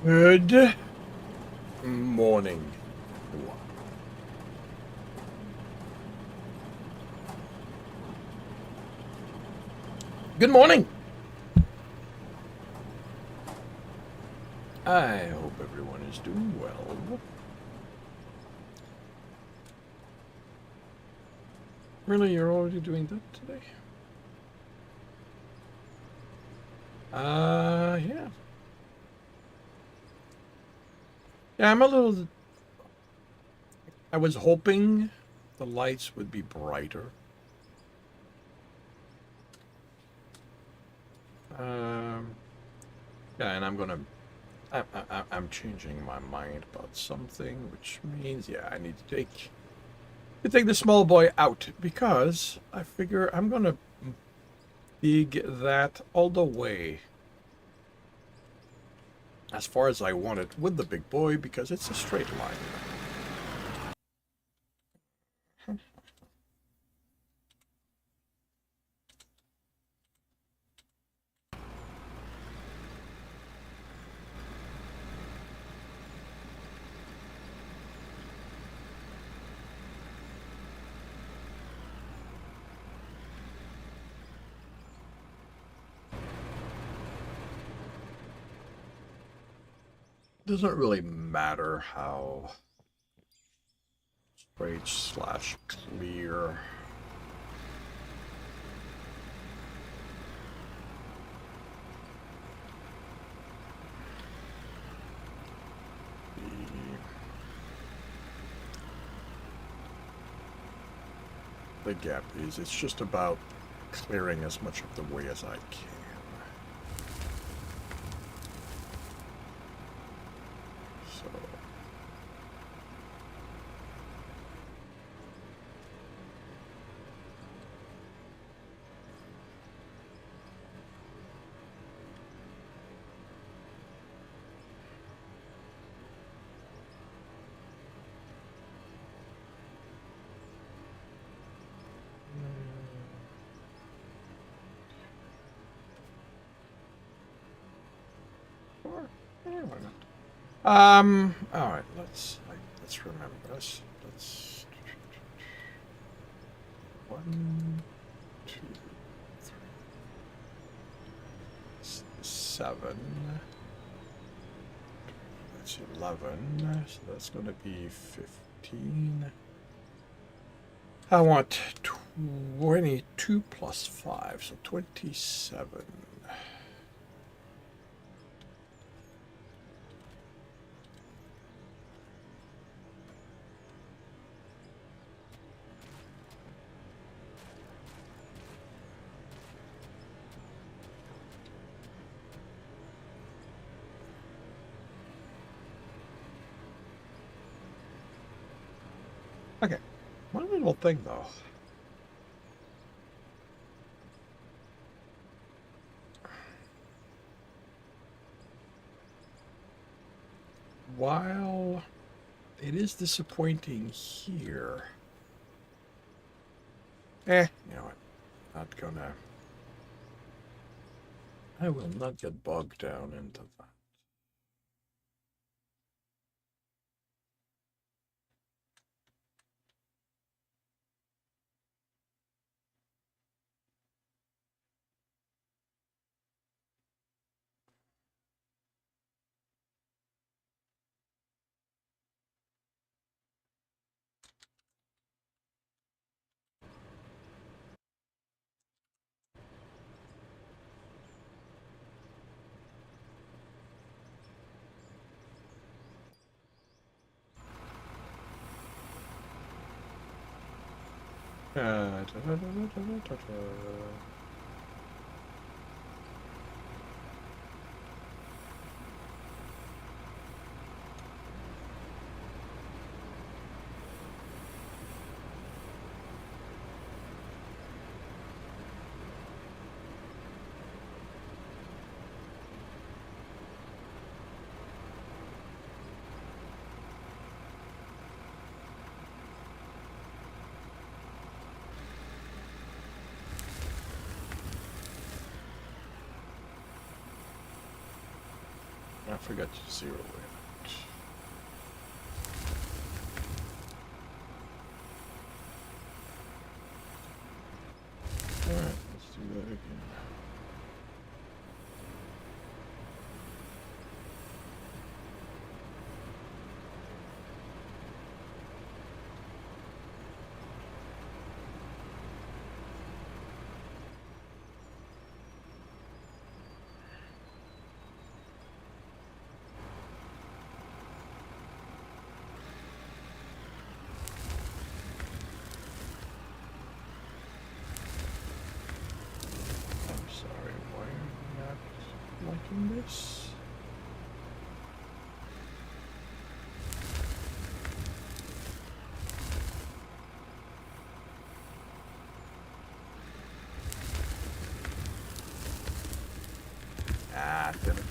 Good morning. Good morning. I hope everyone is doing well. Really, you're already doing that today? Yeah. Yeah, I'm a little. I was hoping the lights would be brighter. Um, yeah, and I'm changing my mind about something, which means, yeah, I need to take the small boy out because I figure I'm gonna dig that all the way as far as I want it with the big boy because it's a straight line. Doesn't really matter how straight slash clear. The gap is. It's just about clearing as much of the way as I can. So. Sure. Yeah, why not? All right. Let's remember this. Let's 1, 2, 3, 7. That's 11. So that's going to be 15. I want 22 plus 5, so 27. Okay, one little thing though. While it is disappointing here, you know what? Not gonna. I will not get bogged down into that. Da, da, da, da, da, da. I forgot to zero it. Alright, let's do that again. I'm sorry, why are you not liking this? Ah, damn it.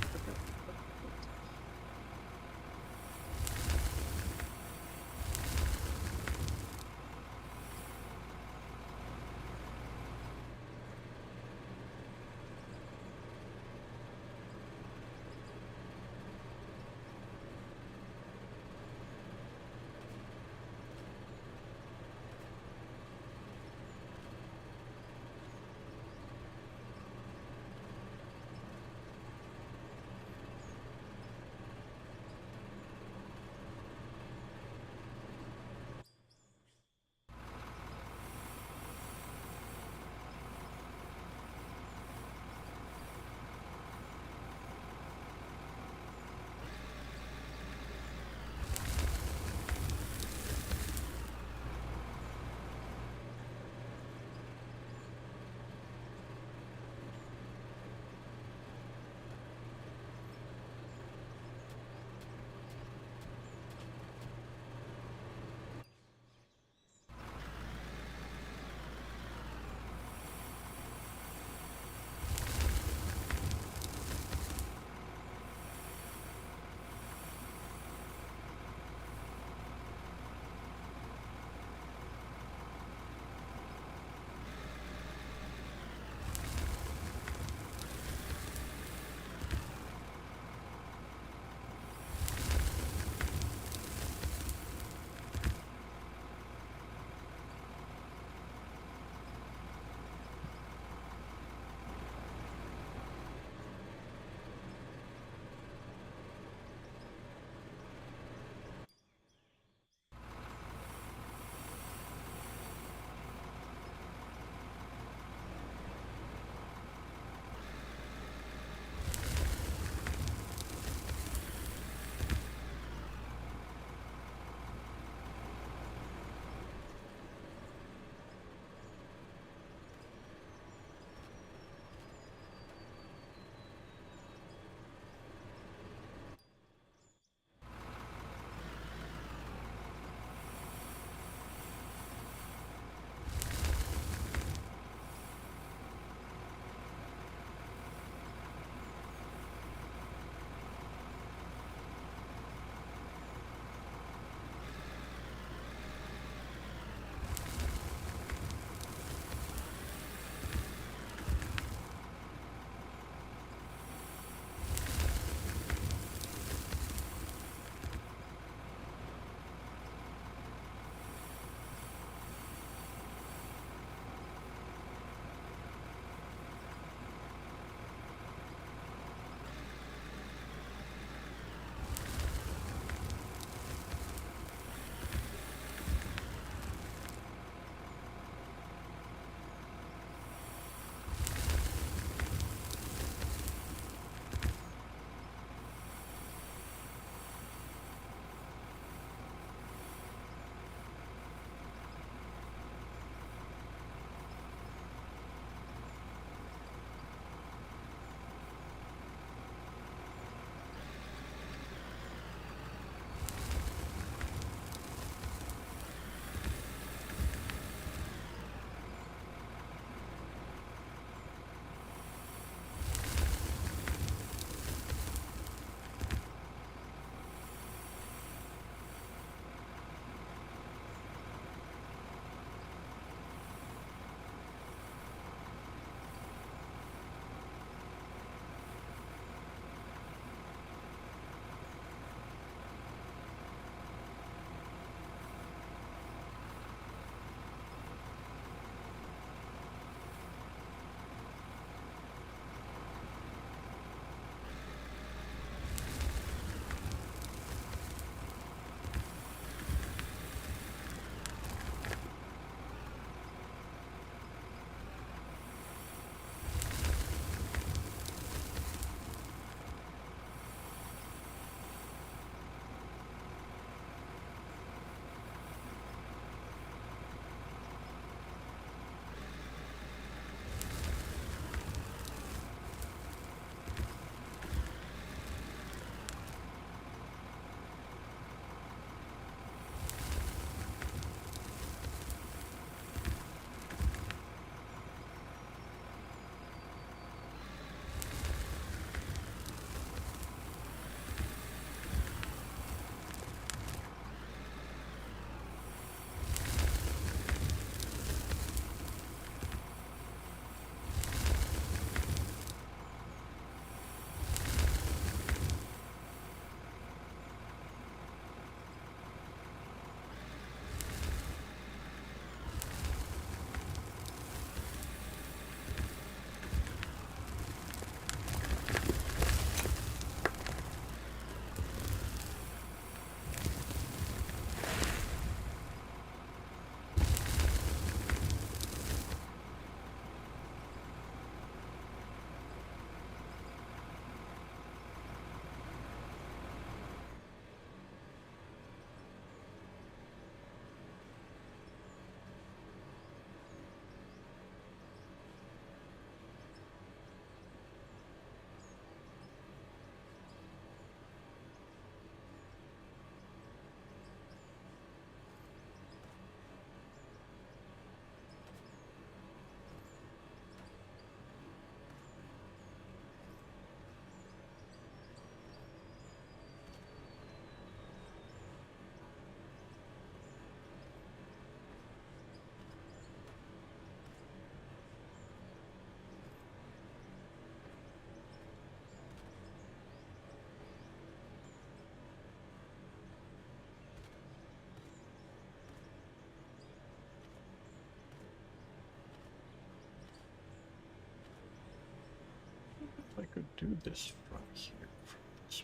could do this from here. From this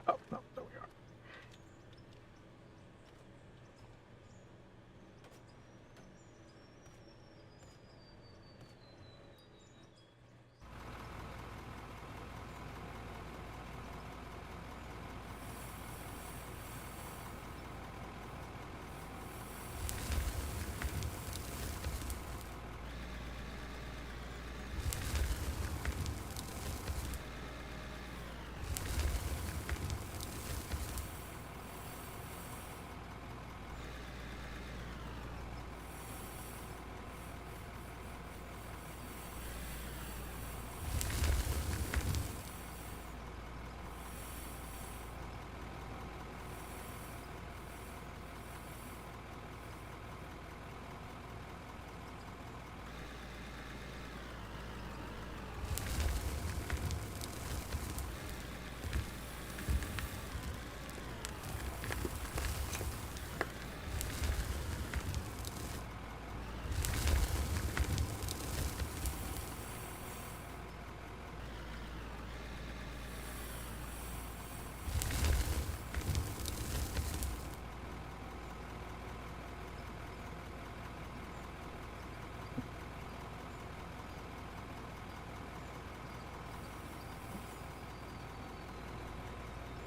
Oh, no, there we are.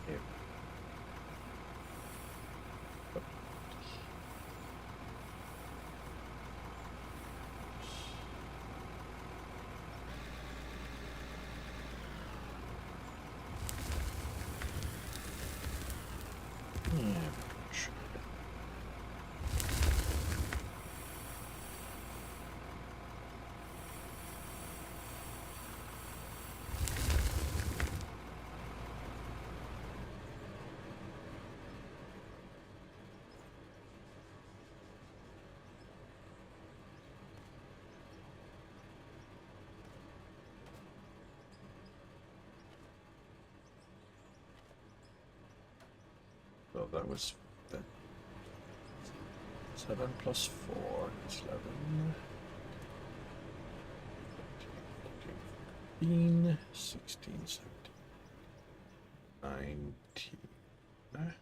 Here. Yeah, sure. So that was the 7 plus 4 is 11. 15, 16, 17, 19.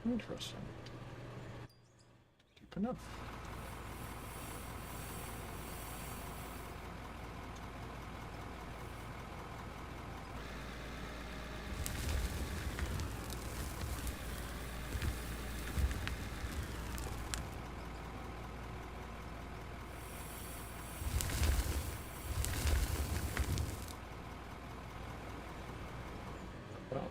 Interesting. Deep enough. Well,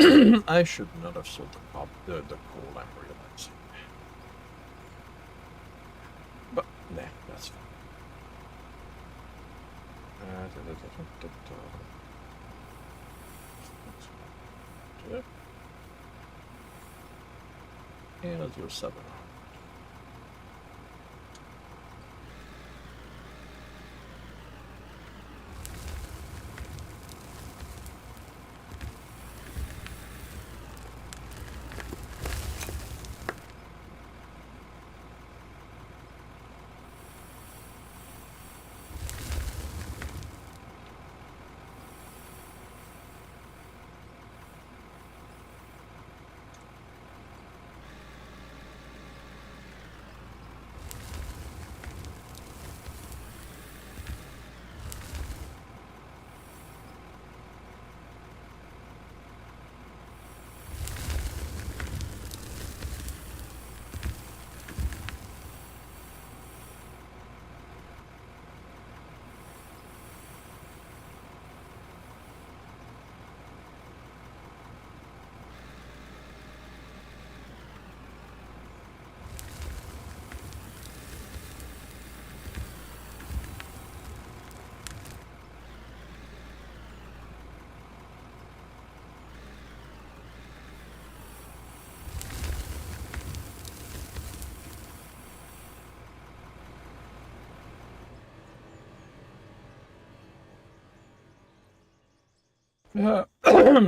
I should not have sold the coal, I'm realizing. But, nah, that's fine. And let's do a 7.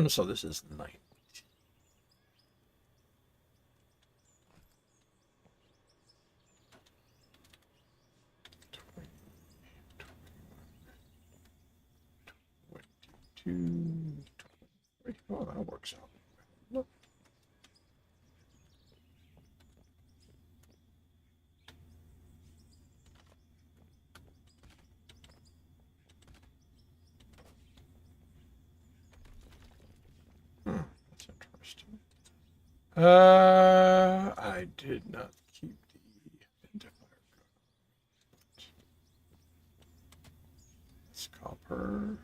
So this is 9. Oh, that works out. Look. That's interesting. I did not keep the identifier code. It's copper.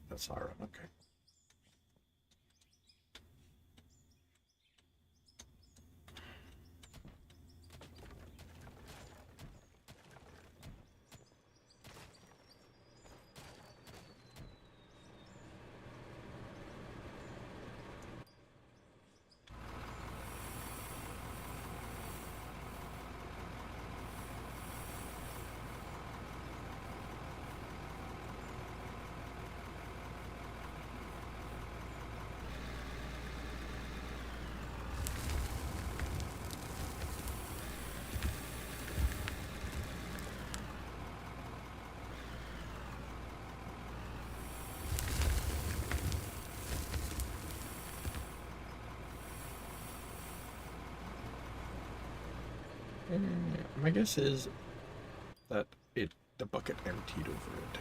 That's iron. Okay. My guess is that the bucket emptied over it.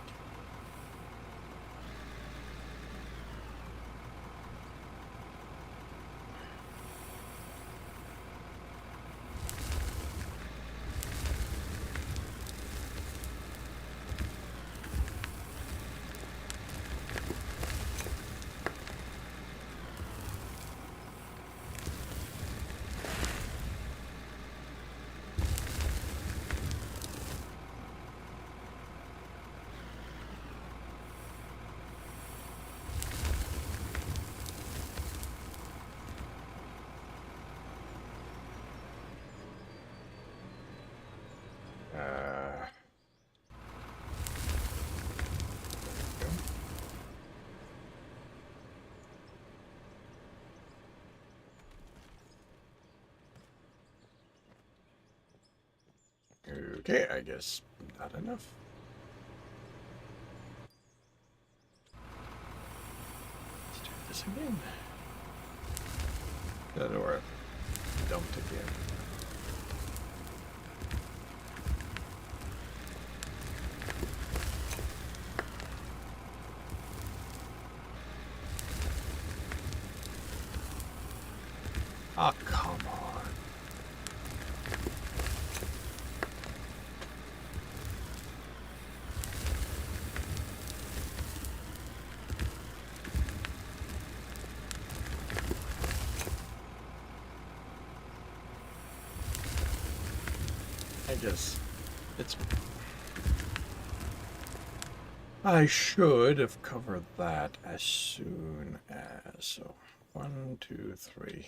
Okay, I guess not enough. Let's do this again. Or dumped again. Ah, come on. it's. I should have covered that as soon as. So, 1, 2, 3.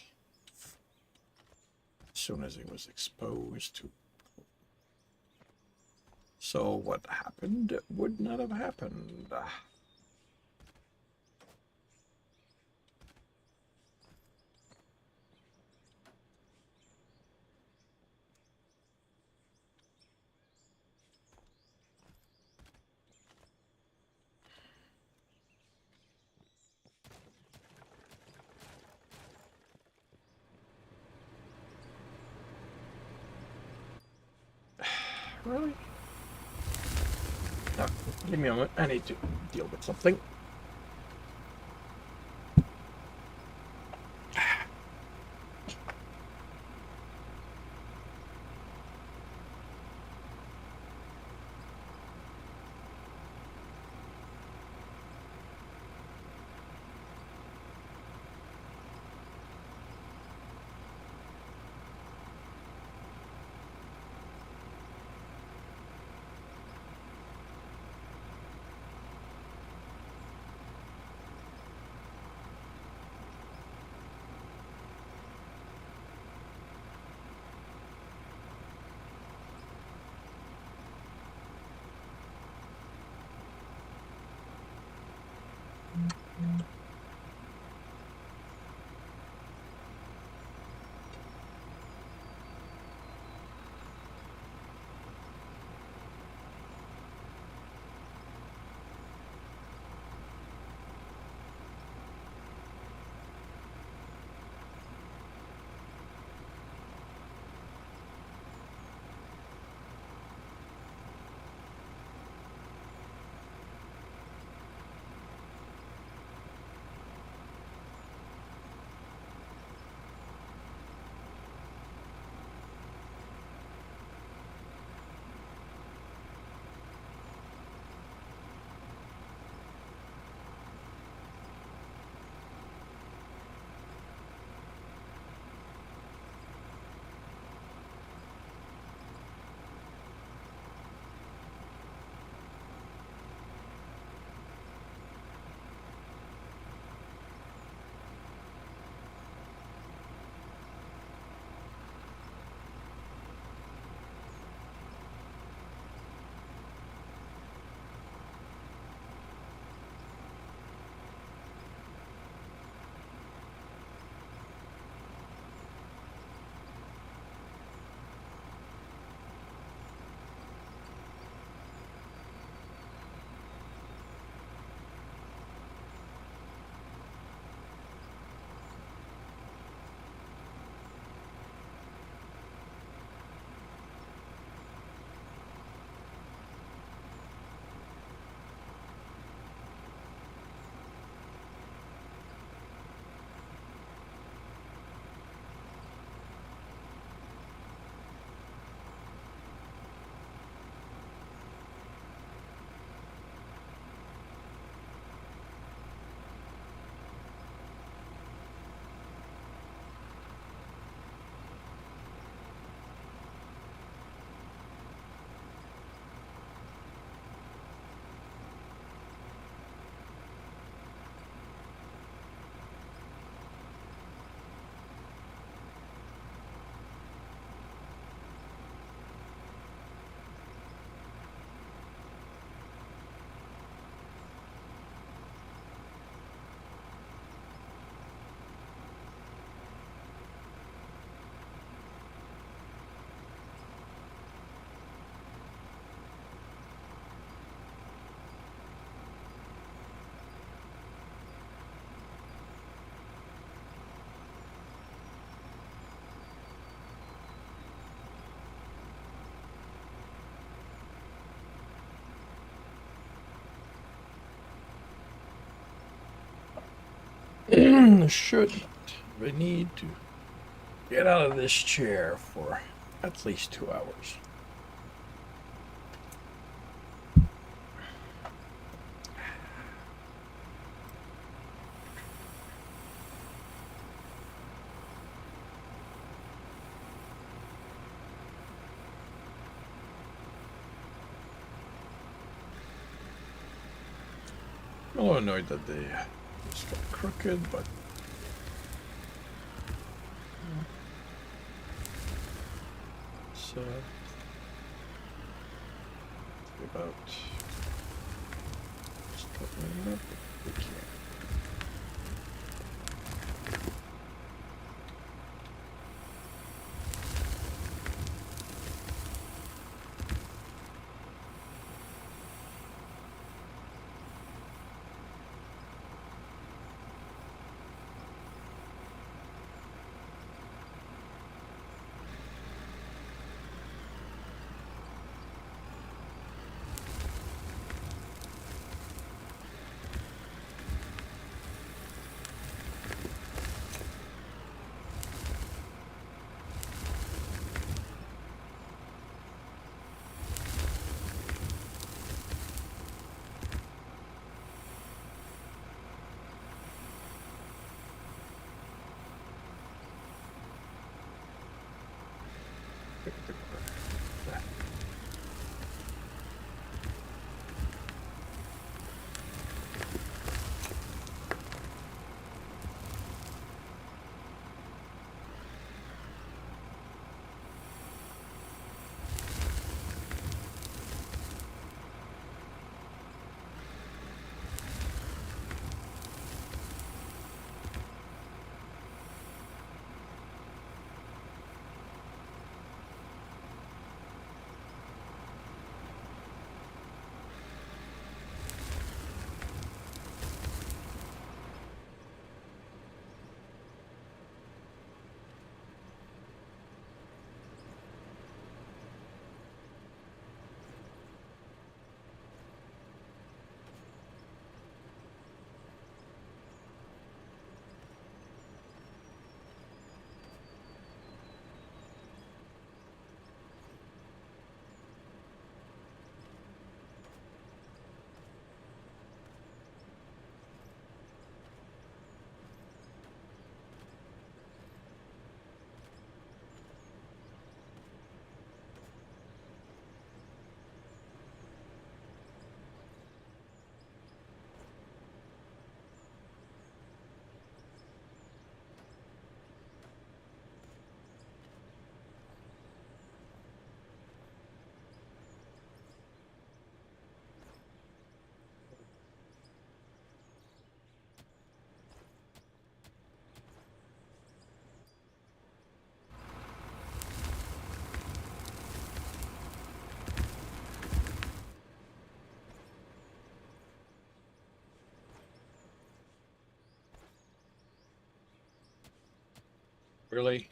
As soon as it was exposed to. So, what happened would not have happened. Really? No, give me a moment. I need to deal with something. Should we need to get out of this chair for at least 2 hours. A little annoyed that they just got crooked, but so about just covering it up if we can. Really?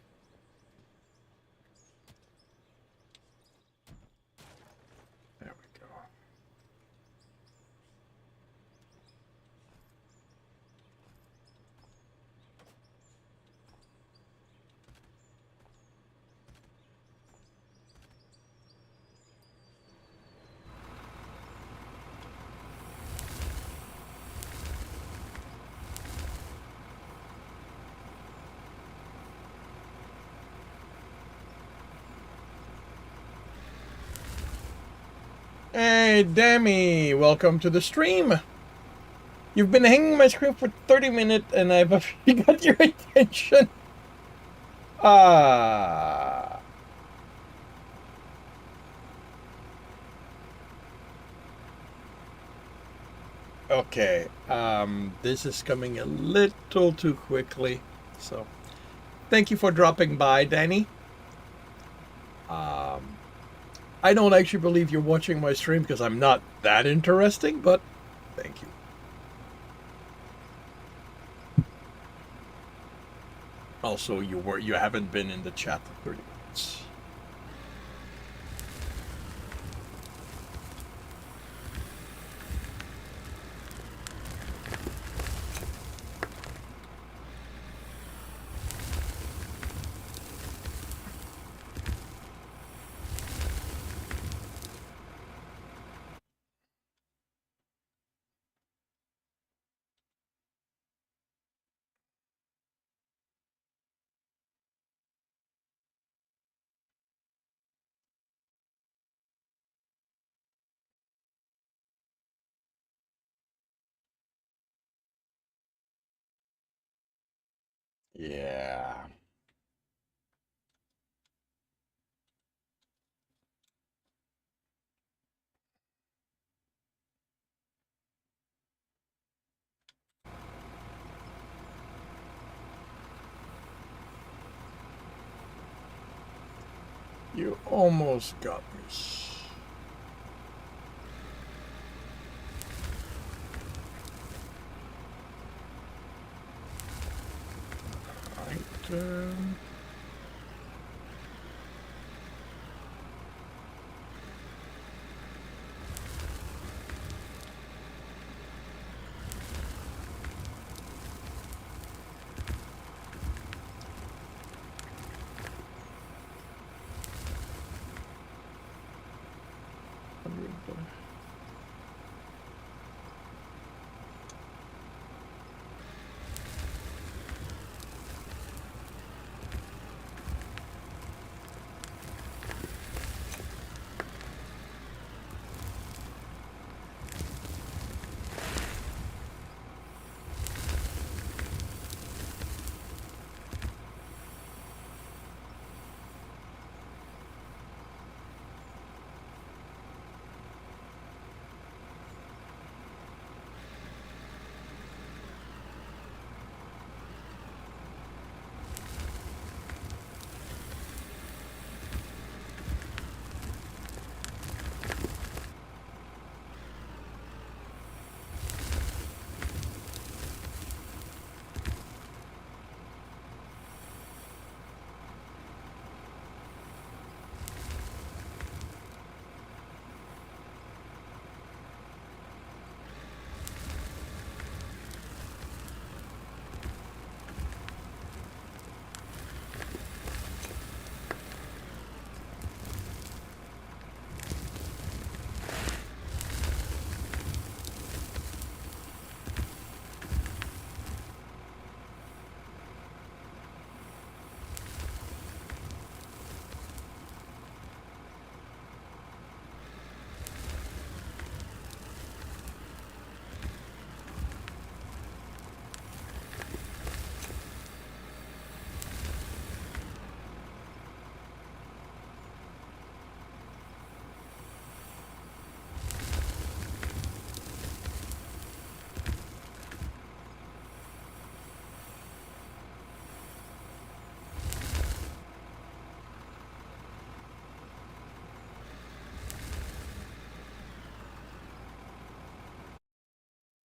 There we go. Hey, Demi, welcome to the stream. You've been hanging my screen for 30 minutes and I've already got your attention. Ah. Okay. This is coming a little too quickly. So, thank you for dropping by, Danny. I don't actually believe you're watching my stream because I'm not that interesting, but thank you. Also, you haven't been in the chat for 30 minutes. Yeah. You almost got me. Right.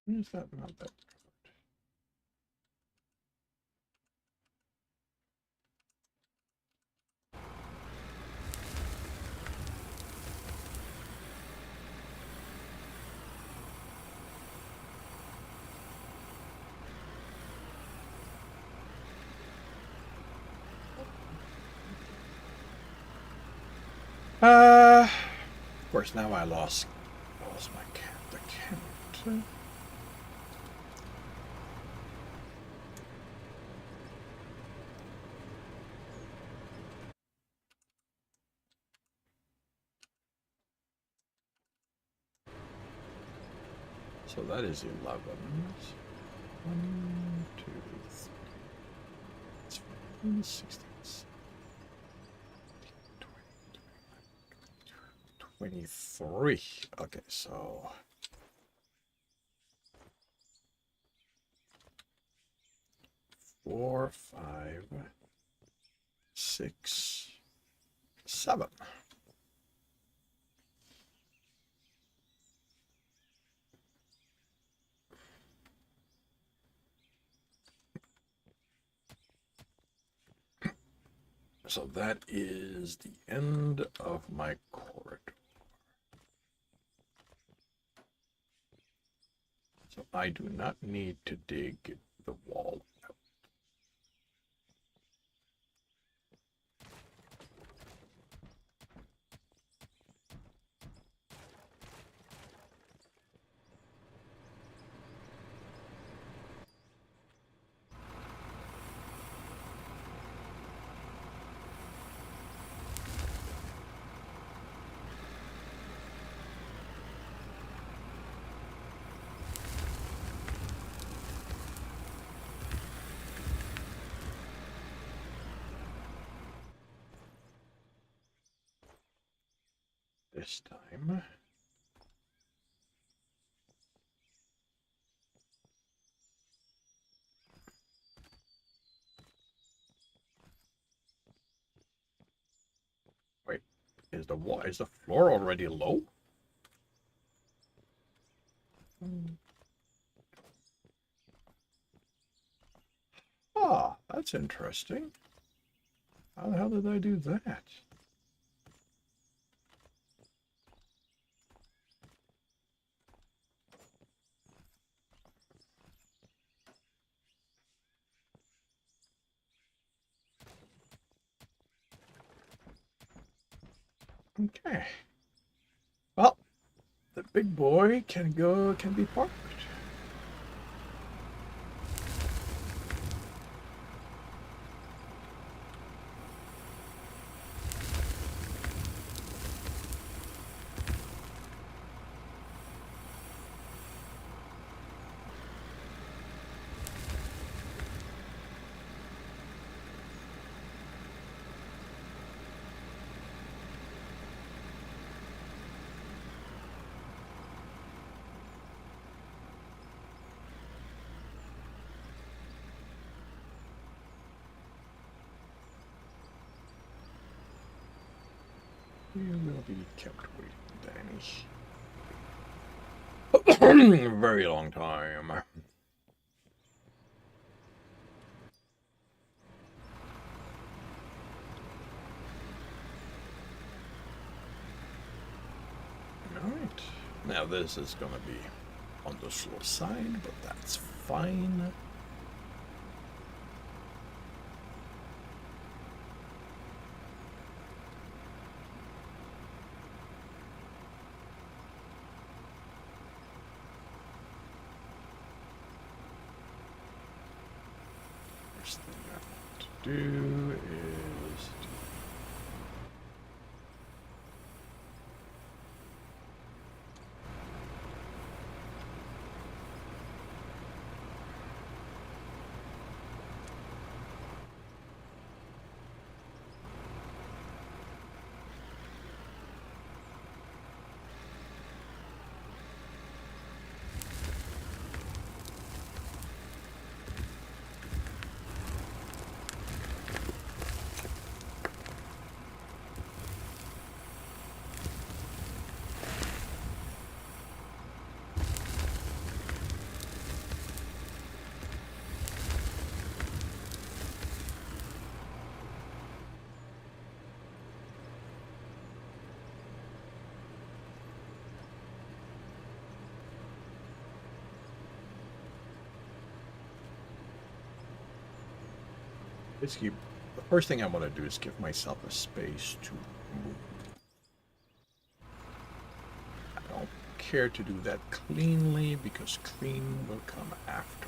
Is that not that? Of course, now I lost my cat. The cat. So that is 11. 1, 2, 3, 16, 23. Okay, so 4, 5, 6, 7. So that is the end of my corridor. So I do not need to dig the wall out. this time. Wait, is the floor already low? Ah, that's interesting. How the hell did I do that? Okay. Well, the big boy can be parked. You will be kept waiting, Danny. Very long time. Alright. Now this is gonna be on the slow side, but that's fine. First thing I want to do is basically, the first thing I want to do is give myself a space to move. I don't care to do that cleanly because clean will come after.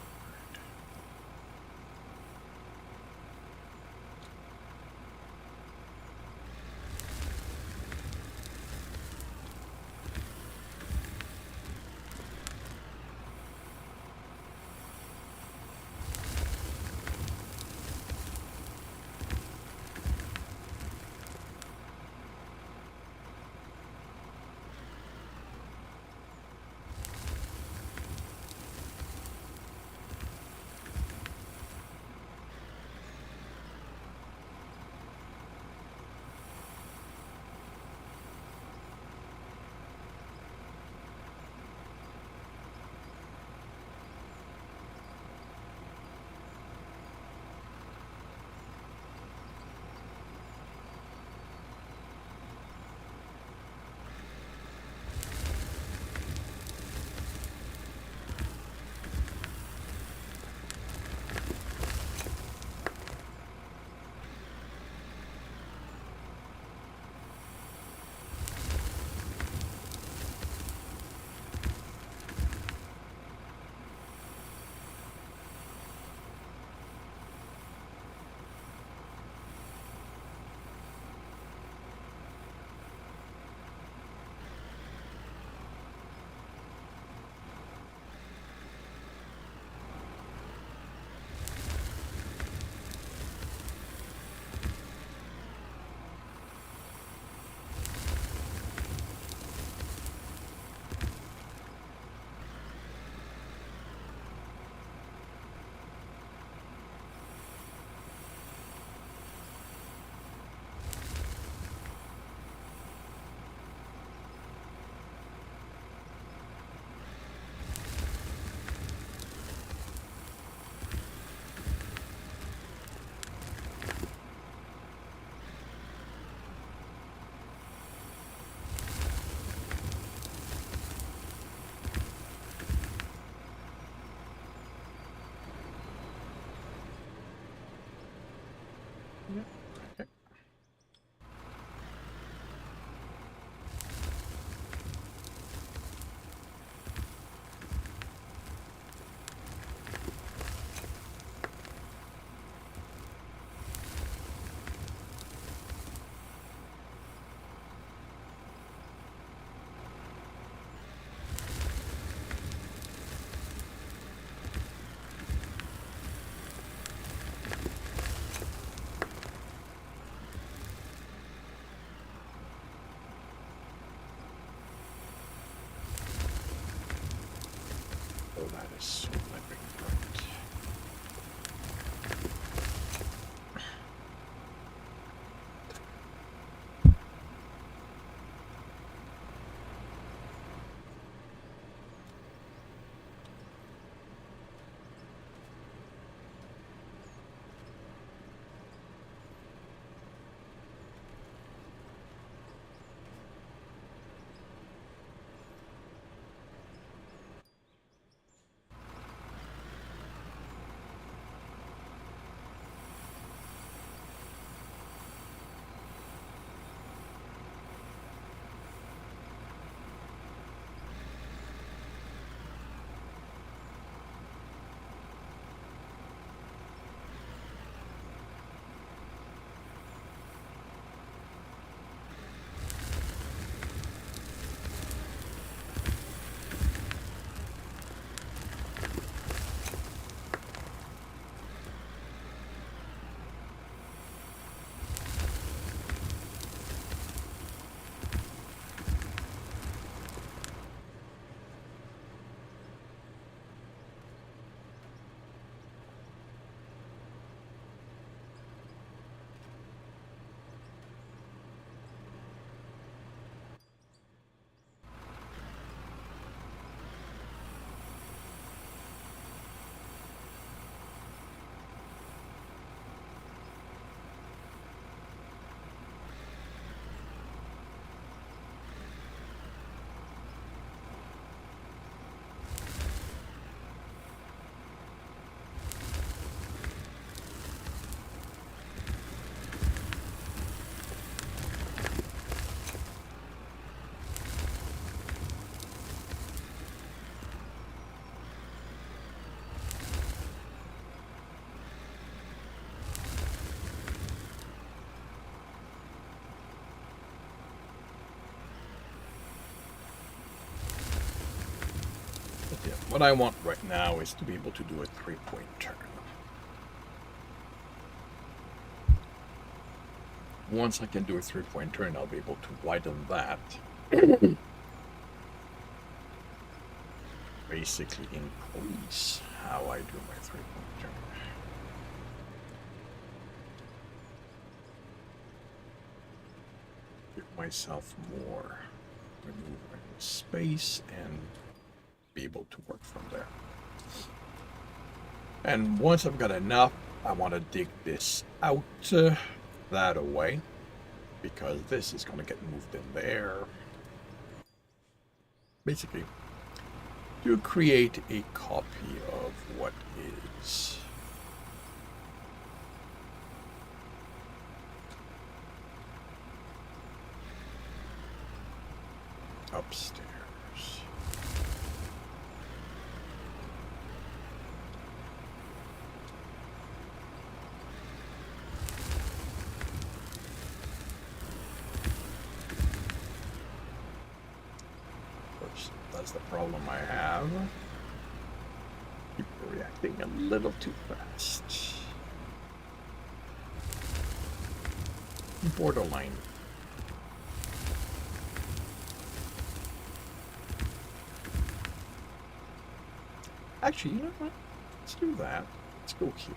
Yeah. Okay. Oh, that is so living bright. But yeah, what I want right now is to be able to do a 3-point turn. Once I can do a 3-point turn, I'll be able to widen that. Basically increase how I do my 3-point turn. Give myself more maneuvering space and be able to work from there. And once I've got enough, I want to dig this out that away, because this is going to get moved in there. Basically, to create a copy of what is. Upstairs. That's the problem I have. People reacting a little too fast. Borderline. Actually, you know what? Let's do that. Let's go here.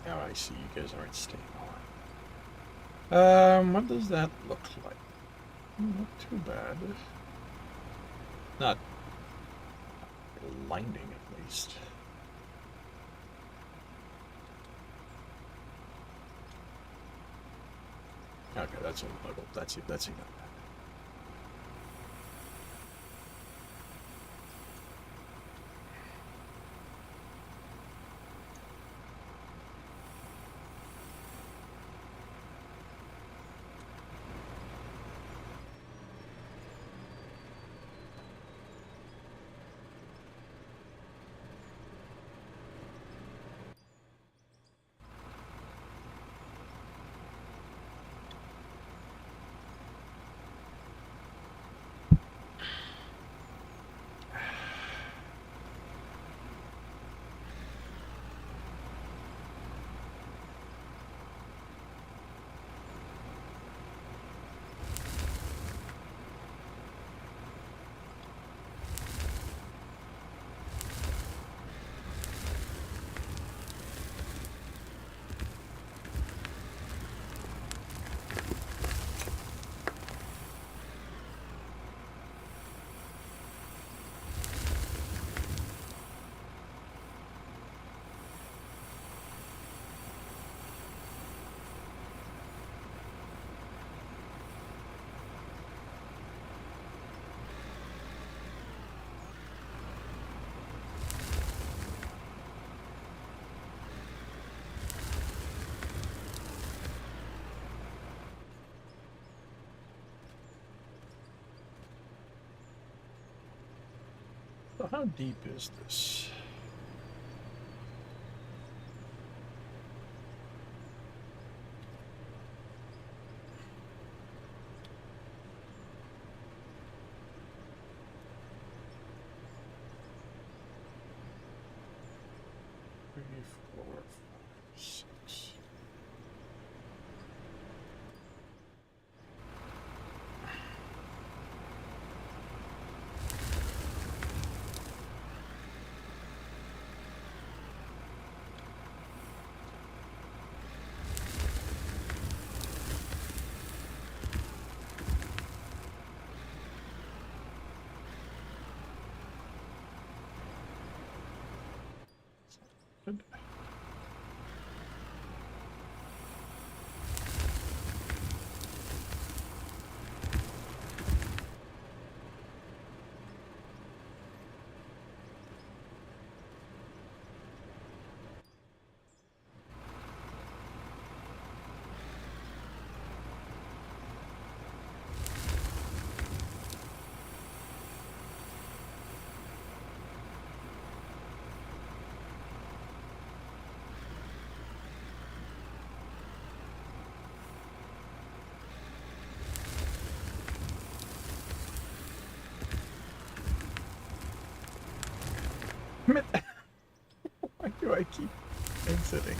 Oh, I see. You guys aren't staying on. What does that look like? Not too bad. Not blinding, at least. Okay, that's a little. That's enough. So how deep is this? Three, four, five, six. Good. Damn it. Why do I keep exiting?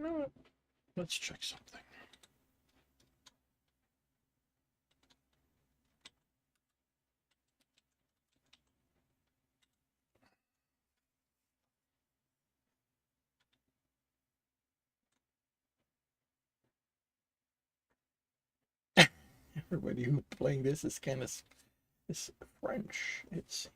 You know what? Let's check something. Everybody who playing this is kind of is French. It seems.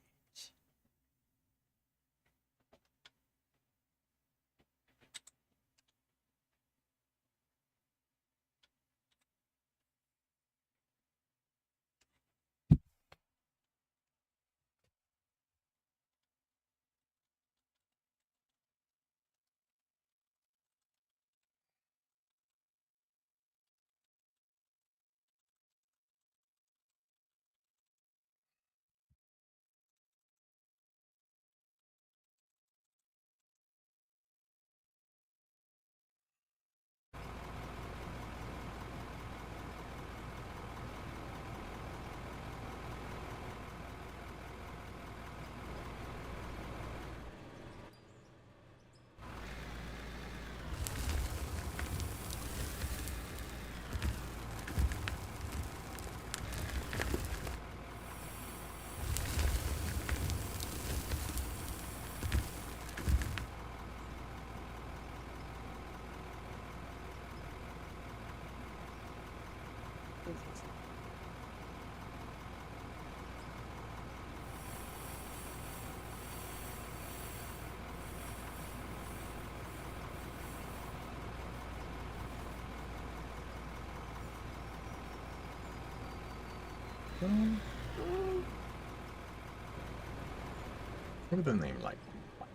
With a name like mine.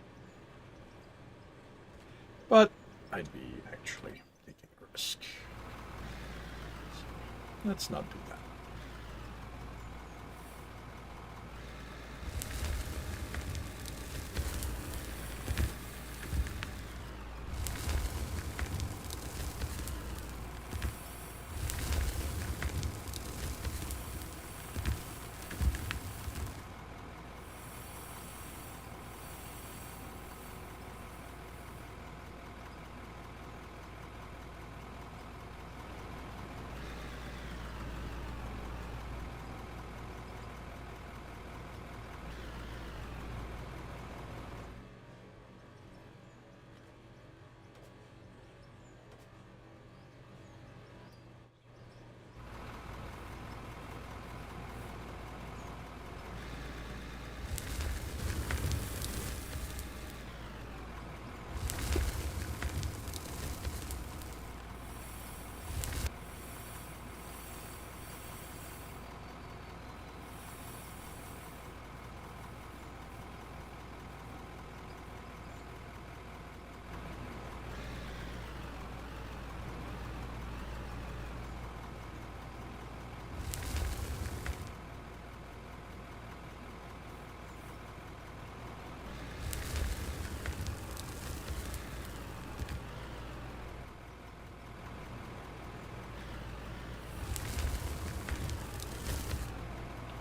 But I'd be actually taking a risk. So let's not do that.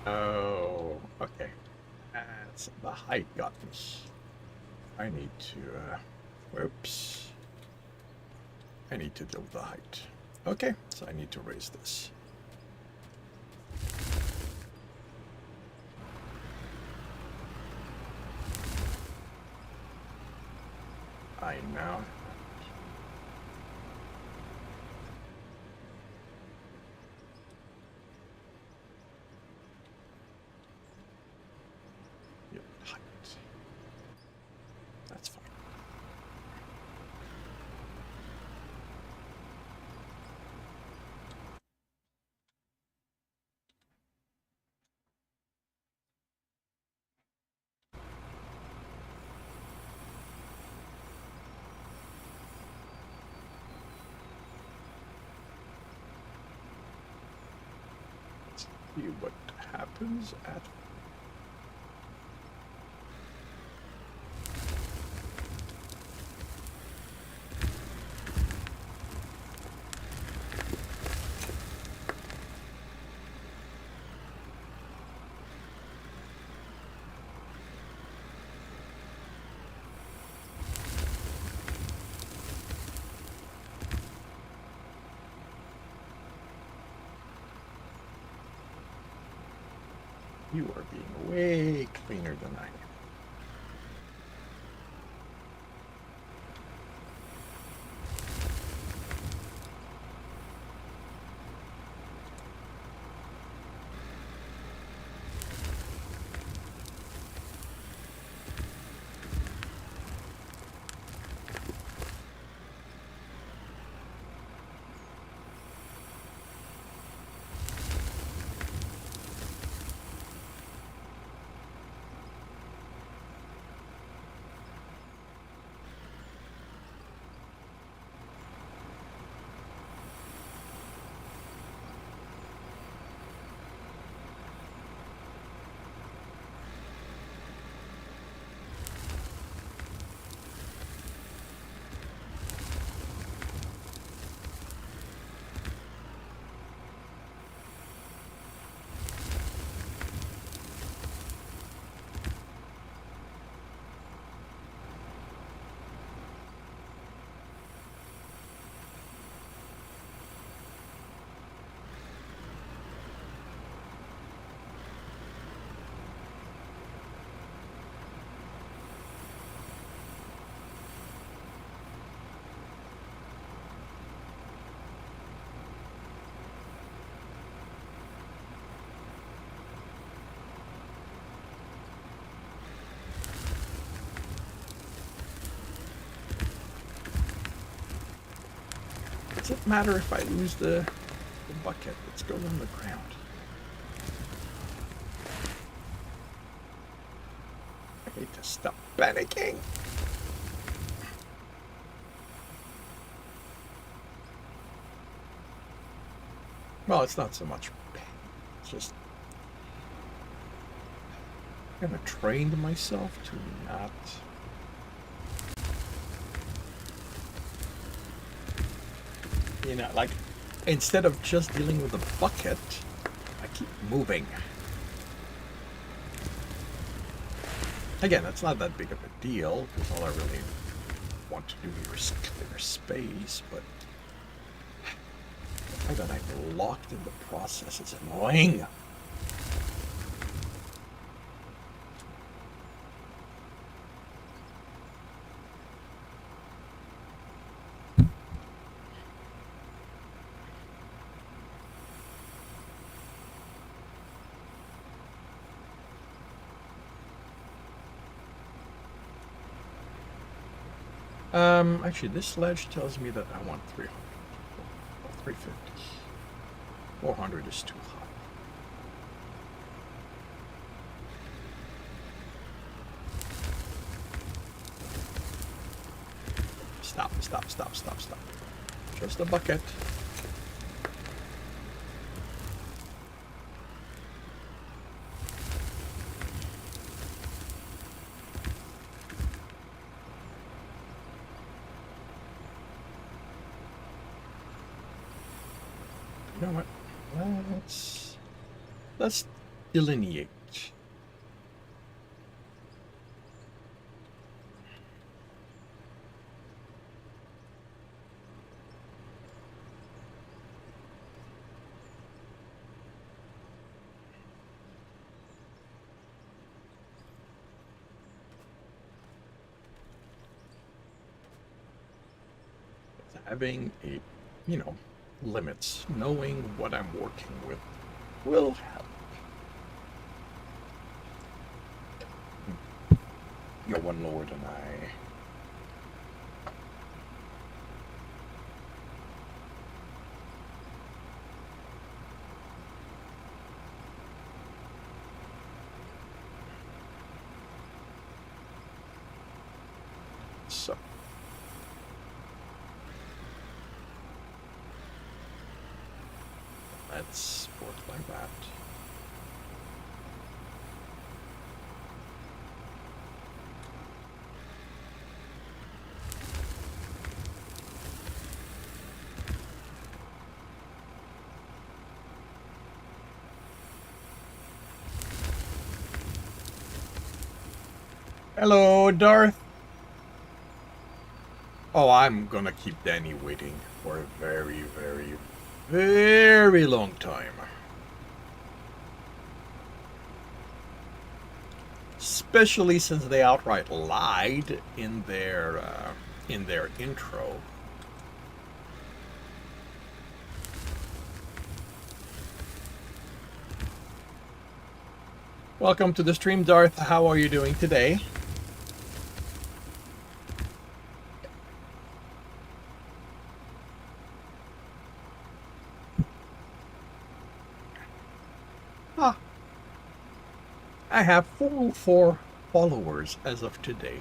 Oh, okay. That's the height got me. I need to, whoops. I need to deal with the height. Okay, so I need to raise this. I now. Yep, height. That's fine. Let's see what happens at. You are being way cleaner than I am. Does it matter if I lose the bucket that's going on the ground? Stop panicking. Well, it's not so much pain. It's just I kind of trained myself to not. Like, instead of just dealing with the bucket, I keep moving. Again, it's not that big of a deal, because all I really want to do here is clear space, but the fact that I'm locked in the process is annoying. Actually, this ledge tells me that I want 300. Or 350. 400 is too high. Stop. Just a bucket. You know what? Let's delineate. Having a, limits, knowing what I'm working with will help. You're one lower than I. So. Let's work like that. Hello, Darth. Oh, I'm gonna keep Danny waiting for a very, very, very long time. Especially since they outright lied in their intro. Welcome to the stream, Darth. How are you doing today? I have 404 followers as of today.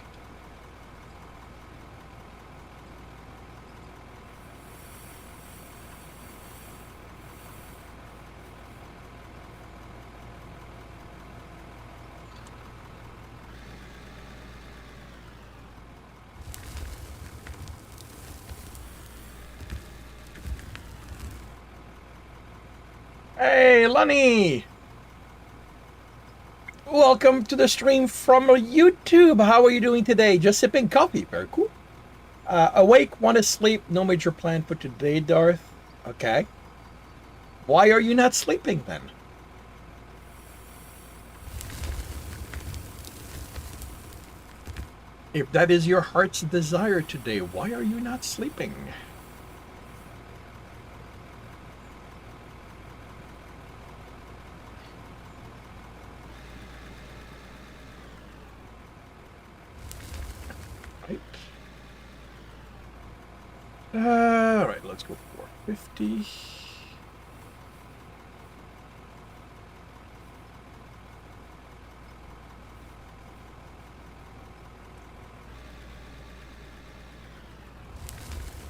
Hey, Lunny! Welcome to the stream from YouTube. How are you doing today? Just sipping coffee. Very cool. Awake, want to sleep. No major plan for today, Darth. Okay. Why are you not sleeping then? If that is your heart's desire today, why are you not sleeping? All right, let's go 450.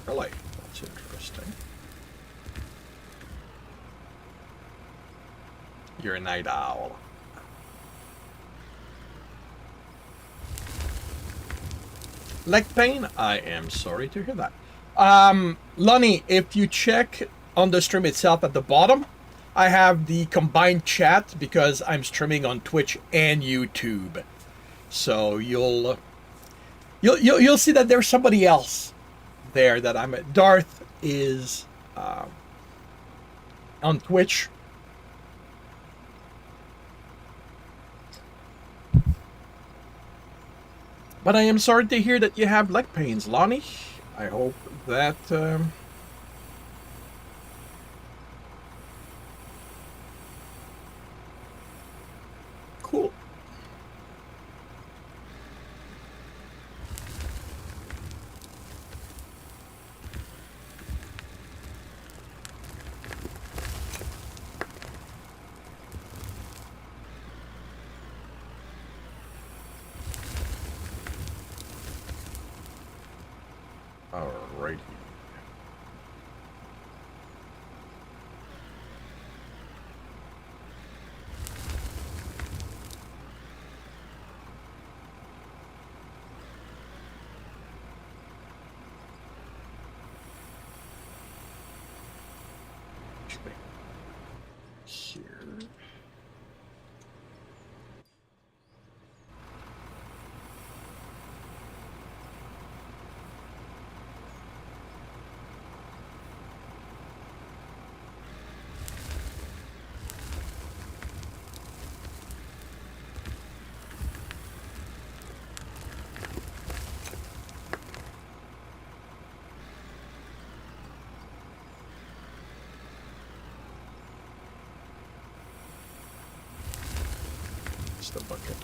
Really? That's interesting. You're a night owl. Leg pain? I am sorry to hear that. Lonnie, if you check on the stream itself at the bottom, I have the combined chat because I'm streaming on Twitch and YouTube. So you'll see that there's somebody else there that I'm at. Darth is on Twitch. But I am sorry to hear that you have leg pains, Lonnie. I hope that cool. Alrighty. Here. It's the bucket.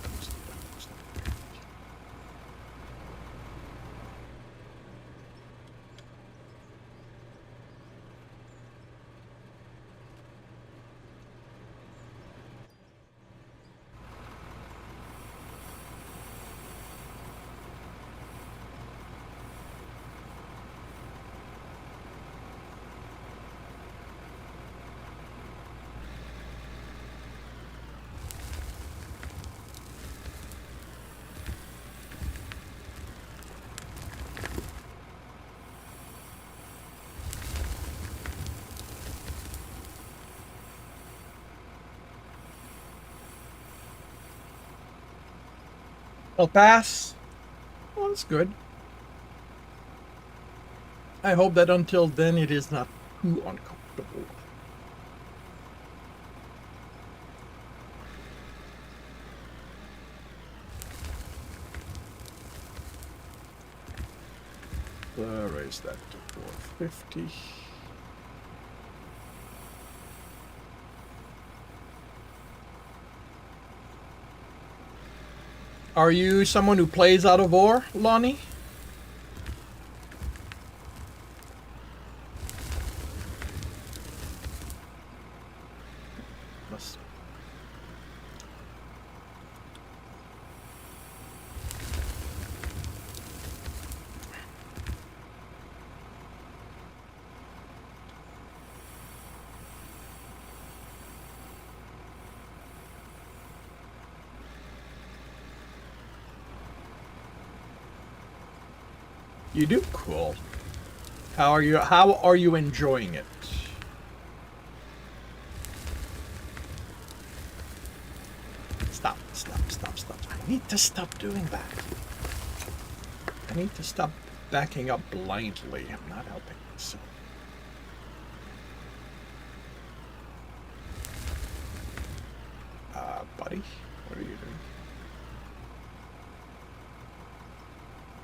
I'll pass. Well, that's good. I hope that until then it is not too uncomfortable. Raise that to 450. Are you someone who plays out of ore, Lonnie? Must. You do? Cool. How are you enjoying it? Stop. I need to stop doing that. I need to stop backing up blindly. I'm not helping myself. Buddy, what are you doing?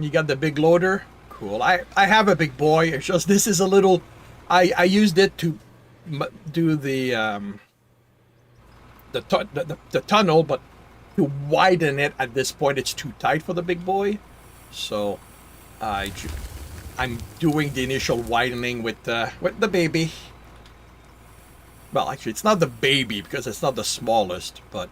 You got the big loader? Cool. I have a big boy. It's just this is a little. I used it to do the tunnel, but to widen it at this point it's too tight for the big boy. So I'm doing the initial widening with the baby. Well, actually, it's not the baby because it's not the smallest, but.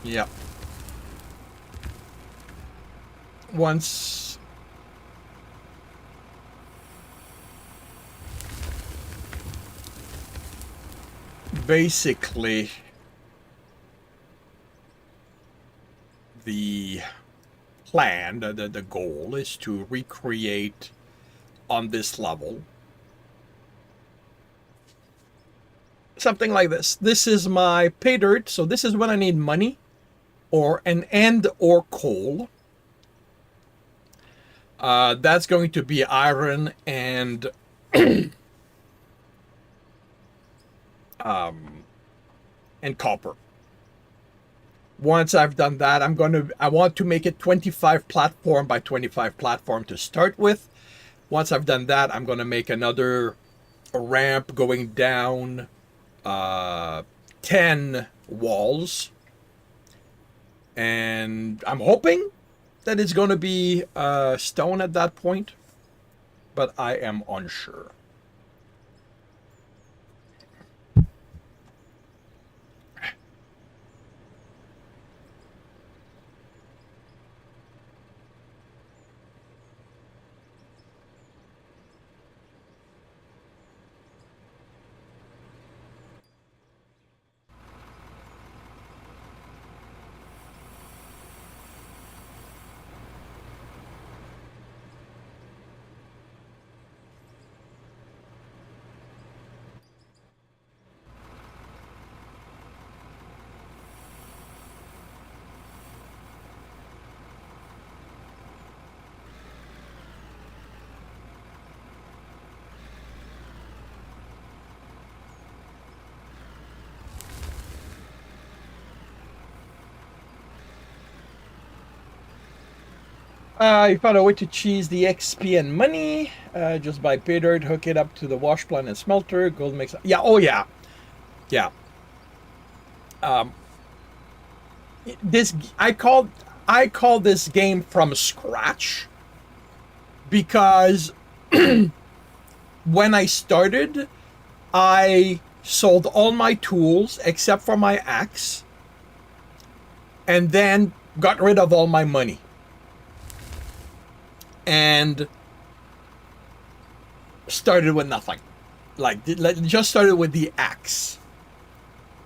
Yeah. Once basically the plan, the goal is to recreate on this level something like this. This is my pay dirt, so this is when I need money or an end or coal. That's going to be iron and and copper. Once I've done that, I want to make it 25 platform by 25 platform to start with. Once I've done that, I'm going to make another ramp going down 10 walls. And I'm hoping that it's going to be stone at that point, but I am unsure. You found a way to cheese the XP and money. Just buy pay dirt, hook it up to the wash plant and smelter. Gold mix. Yeah. Oh yeah. Yeah. This I call this game from scratch because when I started, I sold all my tools except for my axe, and then got rid of all my money. And started with nothing. Just started with the axe.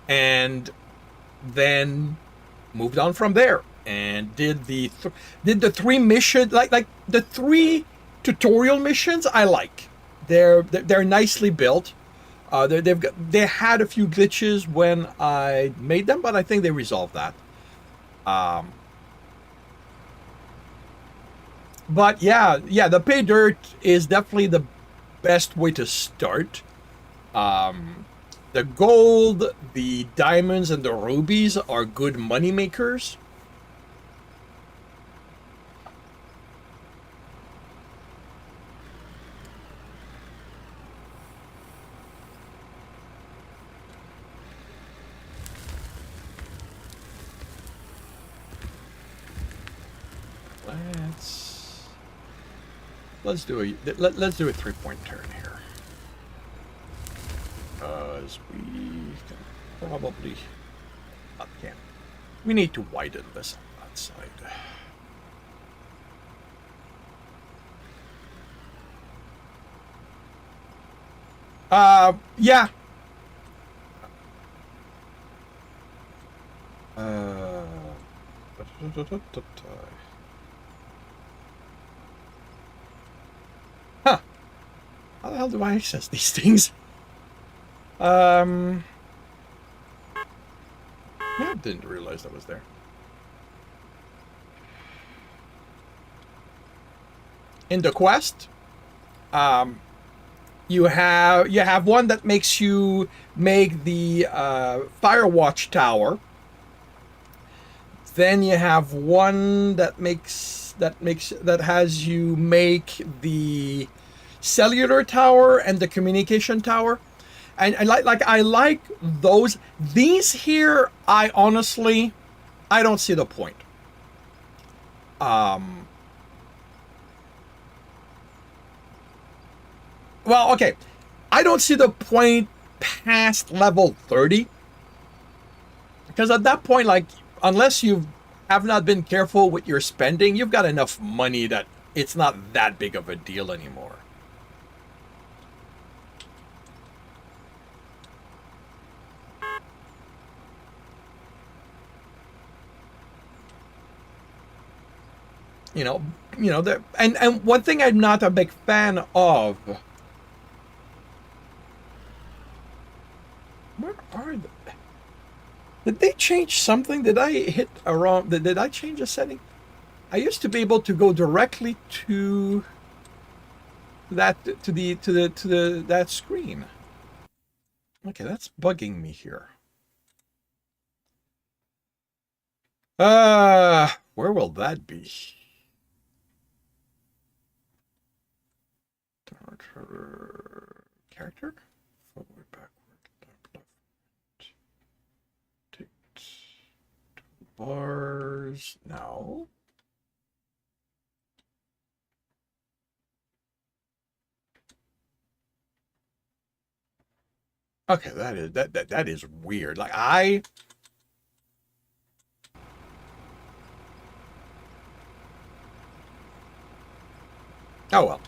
And then moved on from there. And did the 3 missions, like the 3 tutorial missions I like. They're nicely built. They had a few glitches when I made them, but I think they resolved that. But yeah, the pay dirt is definitely the best way to start. The gold, the diamonds, and the rubies are good money makers. Let's do a 3-point turn here. As we can probably can't. We need to widen this on that side. Yeah. Huh. How the hell do I access these things? Yeah, didn't realize that was there. In the quest, you have one that makes you make the Firewatch Tower. Then you have one that has you make the cellular tower and the communication tower. And I like those. These here, I honestly don't see the point. Well, okay. I don't see the point past level 30. Because at that point, like, unless you have not been careful with your spending, you've got enough money that it's not that big of a deal anymore. And one thing I'm not a big fan of. Where are they? Did they change something? Did I hit a wrong? Did I change a setting? I used to be able to go directly to that to the that screen. Okay, that's bugging me here. Where will that be? Character? Forward, backward, left, right. Bars. No. Okay, that is weird. Like oh well.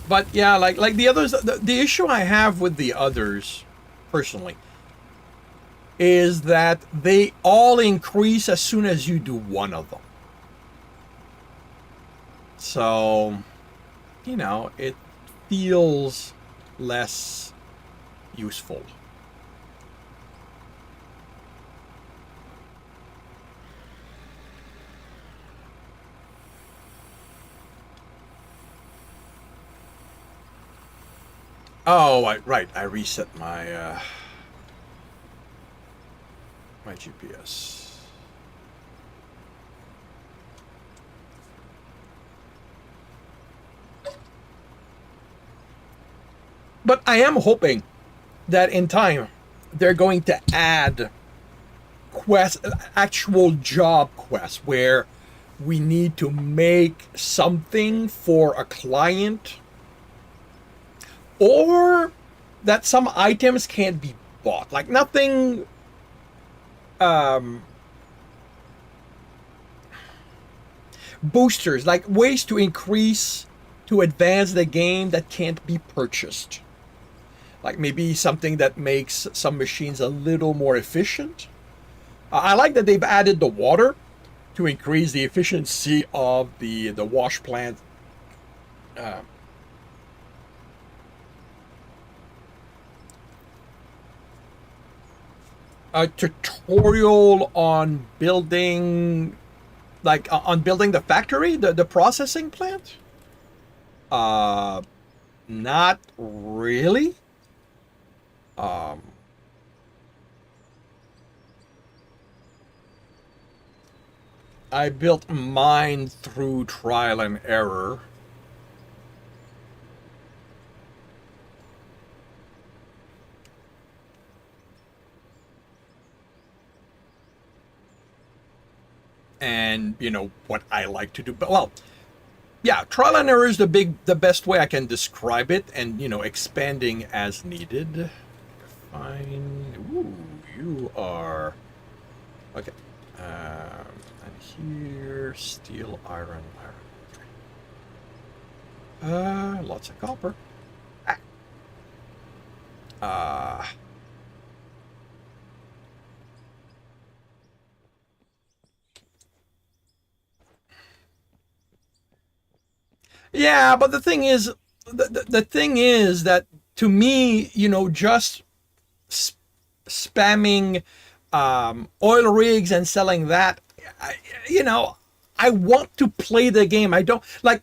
But yeah, like the others, the issue I have with the others, personally, is that they all increase as soon as you do one of them. So, it feels less useful. Oh, right. I reset my GPS. But I am hoping that in time they're going to add quests, actual job quests, where we need to make something for a client, or that some items can't be bought. Like nothing. Um, Boosters, like ways to increase, to advance the game that can't be purchased. Like maybe something that makes some machines a little more efficient. I like that they've added the water to increase the efficiency of the wash plant. Uh, a tutorial on building, like on building the factory, the processing plant. Uh, Not really. Um, I built mine through trial and error. And what I like to do, but well, yeah, trial and error is the best way I can describe it, and expanding as needed. Fine. Ooh, you are okay. And here, steel, iron. Lots of copper. Ah. Yeah, but the thing is that, to me, just spamming oil rigs and selling that, I, you know, I want to play the game. I don't like.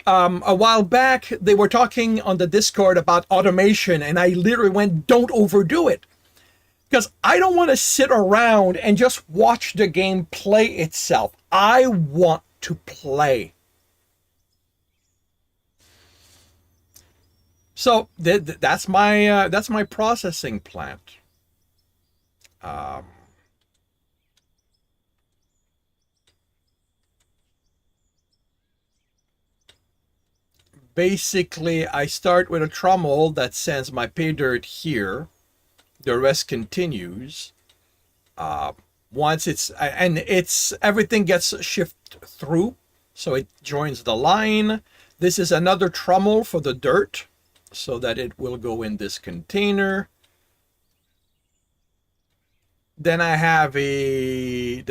A while back, they were talking on the Discord about automation, and I literally went, "Don't overdo it," because I don't want to sit around and just watch the game play itself. I want to play. So that's my processing plant. Um, Basically, I start with a trommel that sends my pay dirt here. The rest continues. Once it's everything gets shipped through, so it joins the line. This is another trommel for the dirt, so that it will go in this container. Then I have the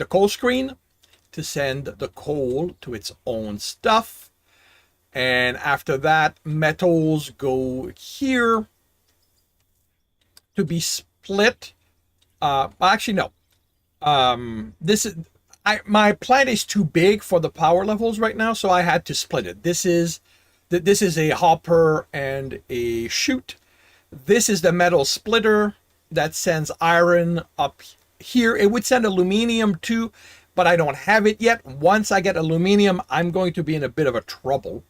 coal screen to send the coal to its own stuff. And after that, metals go here to be split. Actually, no. This is my plant is too big for the power levels right now, so I had to split it. This is a hopper and a chute. This is the metal splitter that sends iron up here. It would send aluminium too, but I don't have it yet. Once I get aluminium, I'm going to be in a bit of a trouble.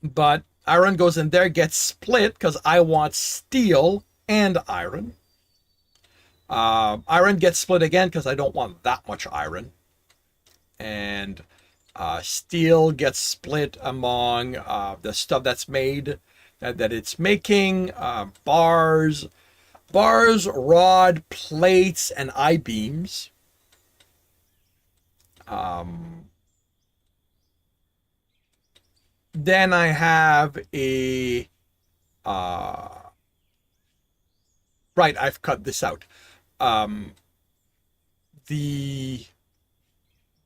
But iron goes in there, gets split because I want steel and iron. Iron gets split again because I don't want that much iron. And steel gets split among the stuff that's made, that it's making, bars, rod, plates, and I-beams. Then I have a... right, I've cut this out. The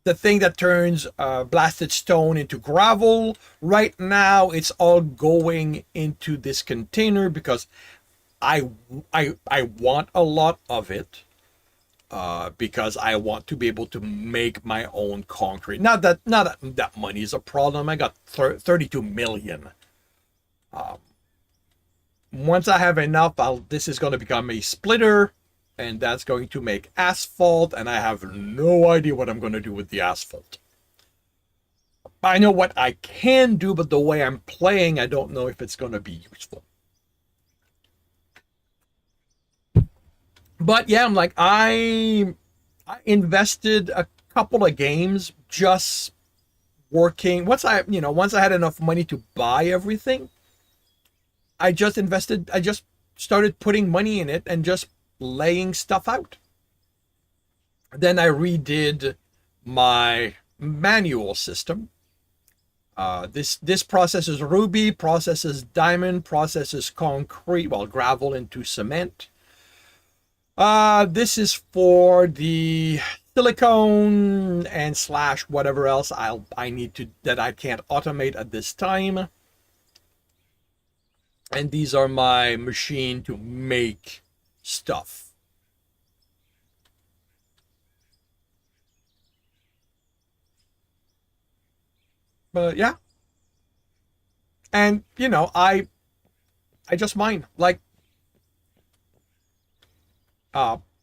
thing that turns blasted stone into gravel. Right now, it's all going into this container because I want a lot of it. Because I want to be able to make my own concrete. Not that money is a problem. I got 32 million. Once I have enough, this is going to become a splitter, and that's going to make asphalt, and I have no idea what I'm going to do with the asphalt. I know what I can do, but the way I'm playing, I don't know if it's going to be useful. But yeah, I'm like, I invested a couple of games just working. Once I had enough money to buy everything, I just started putting money in it and just laying stuff out. Then I redid my manual system. This processes ruby, processes diamond, processes concrete, gravel into cement. This is for the silicone and / whatever else I need to, that I can't automate at this time. And these are my machine to make stuff. But yeah. And I just mine. Like,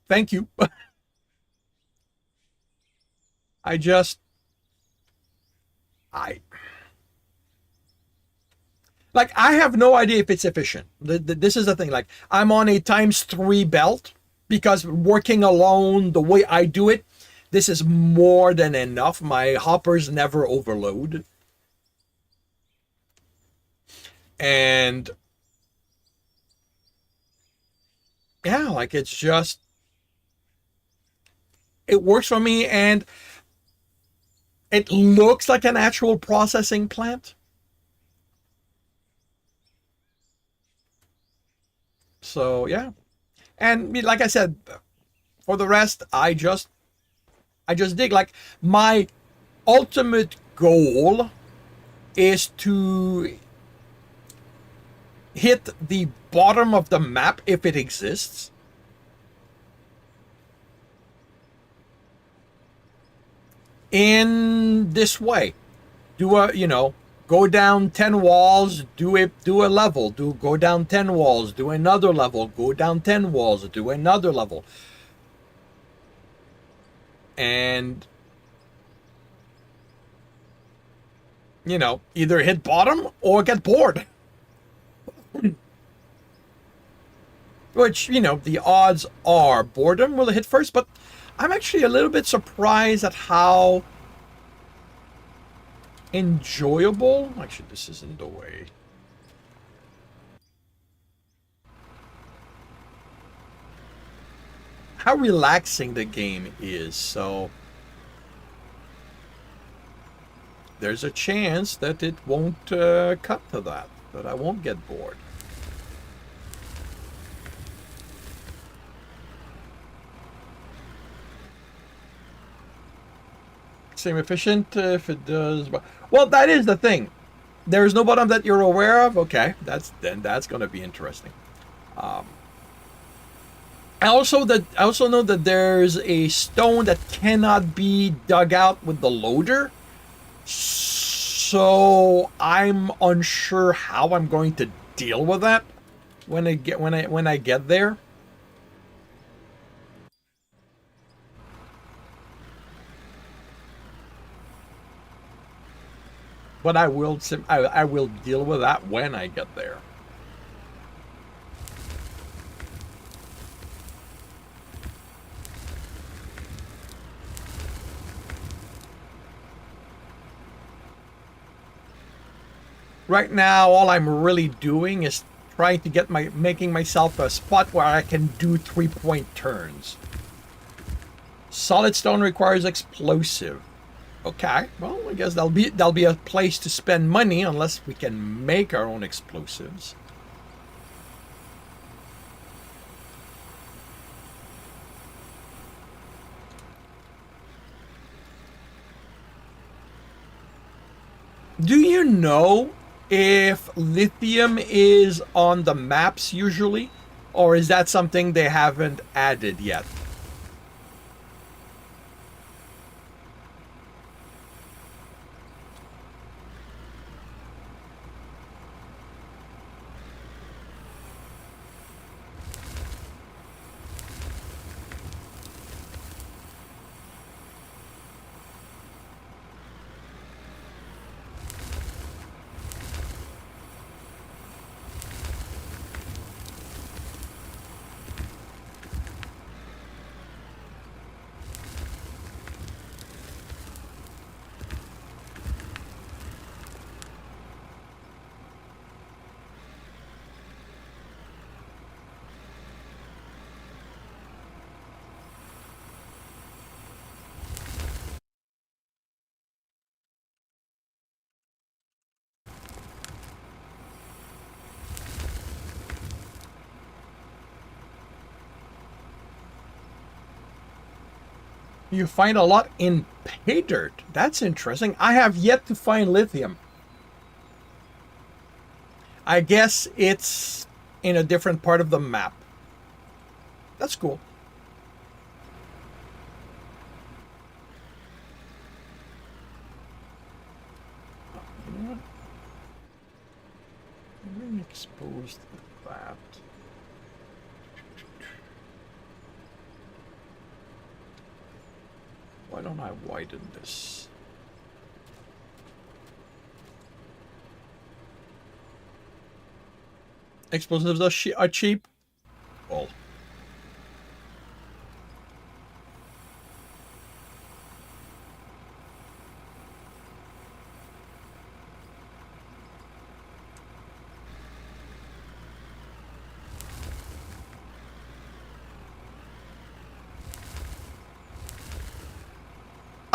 thank you. I have no idea if it's efficient. This is the thing. Like, I'm on a ×3 belt because working alone the way I do it, this is more than enough. My hoppers never overload. And yeah, like, it's just, it works for me, and it looks like an actual processing plant. So yeah. And like I said, for the rest, I just dig. Like, my ultimate goal is to hit the bottom of the map, if it exists, in this way. Go down 10 walls, do a level, go down 10 walls, do another level, go down 10 walls, do another level. And either hit bottom or get bored. Which, the odds are boredom will hit first, but I'm actually a little bit surprised at how enjoyable. Actually, this isn't the way. how relaxing the game is. So there's a chance that it won't cut to that, that I won't get bored. Same efficient if it does. Well, that is the thing. There's no bottom that you're aware of. Okay, that's going to be interesting. Um, I also know that there's a stone that cannot be dug out with the loader. So I'm unsure how I'm going to deal with that when I get there. But I will deal with that when I get there. Right now, all I'm really doing is trying to get making myself a spot where I can do 3-point turns. Solid stone requires explosive. Okay, well, I guess that'll be a place to spend money unless we can make our own explosives. Do you know if lithium is on the maps usually, or is that something they haven't added yet? You find a lot in pay dirt. That's interesting. I have yet to find lithium. I guess it's in a different part of the map. That's cool. You know what? I'm exposed to that. Why don't I widen this? Explosives are cheap. Well,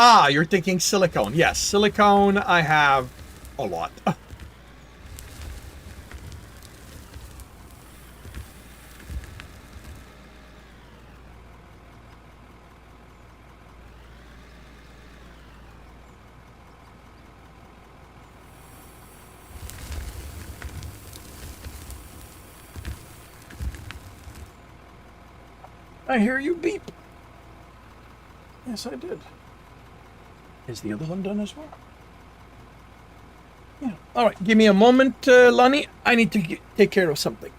ah, you're thinking silicone. Yes, silicone I have a lot. I hear you beep. Yes, I did. Is the other one done as well? Yeah. All right, give me a moment, Lonnie. I need to take care of something.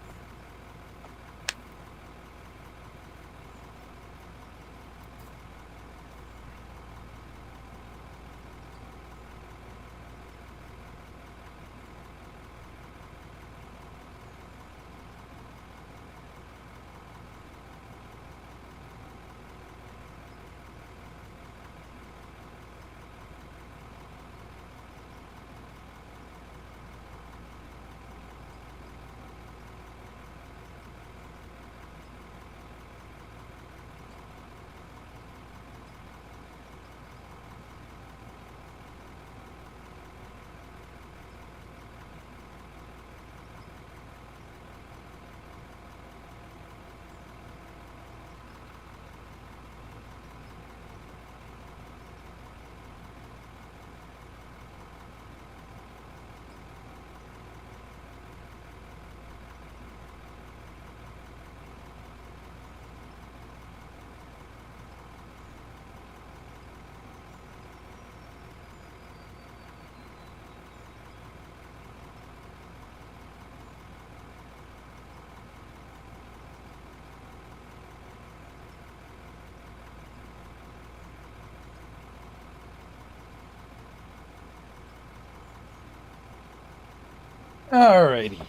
Alrighty.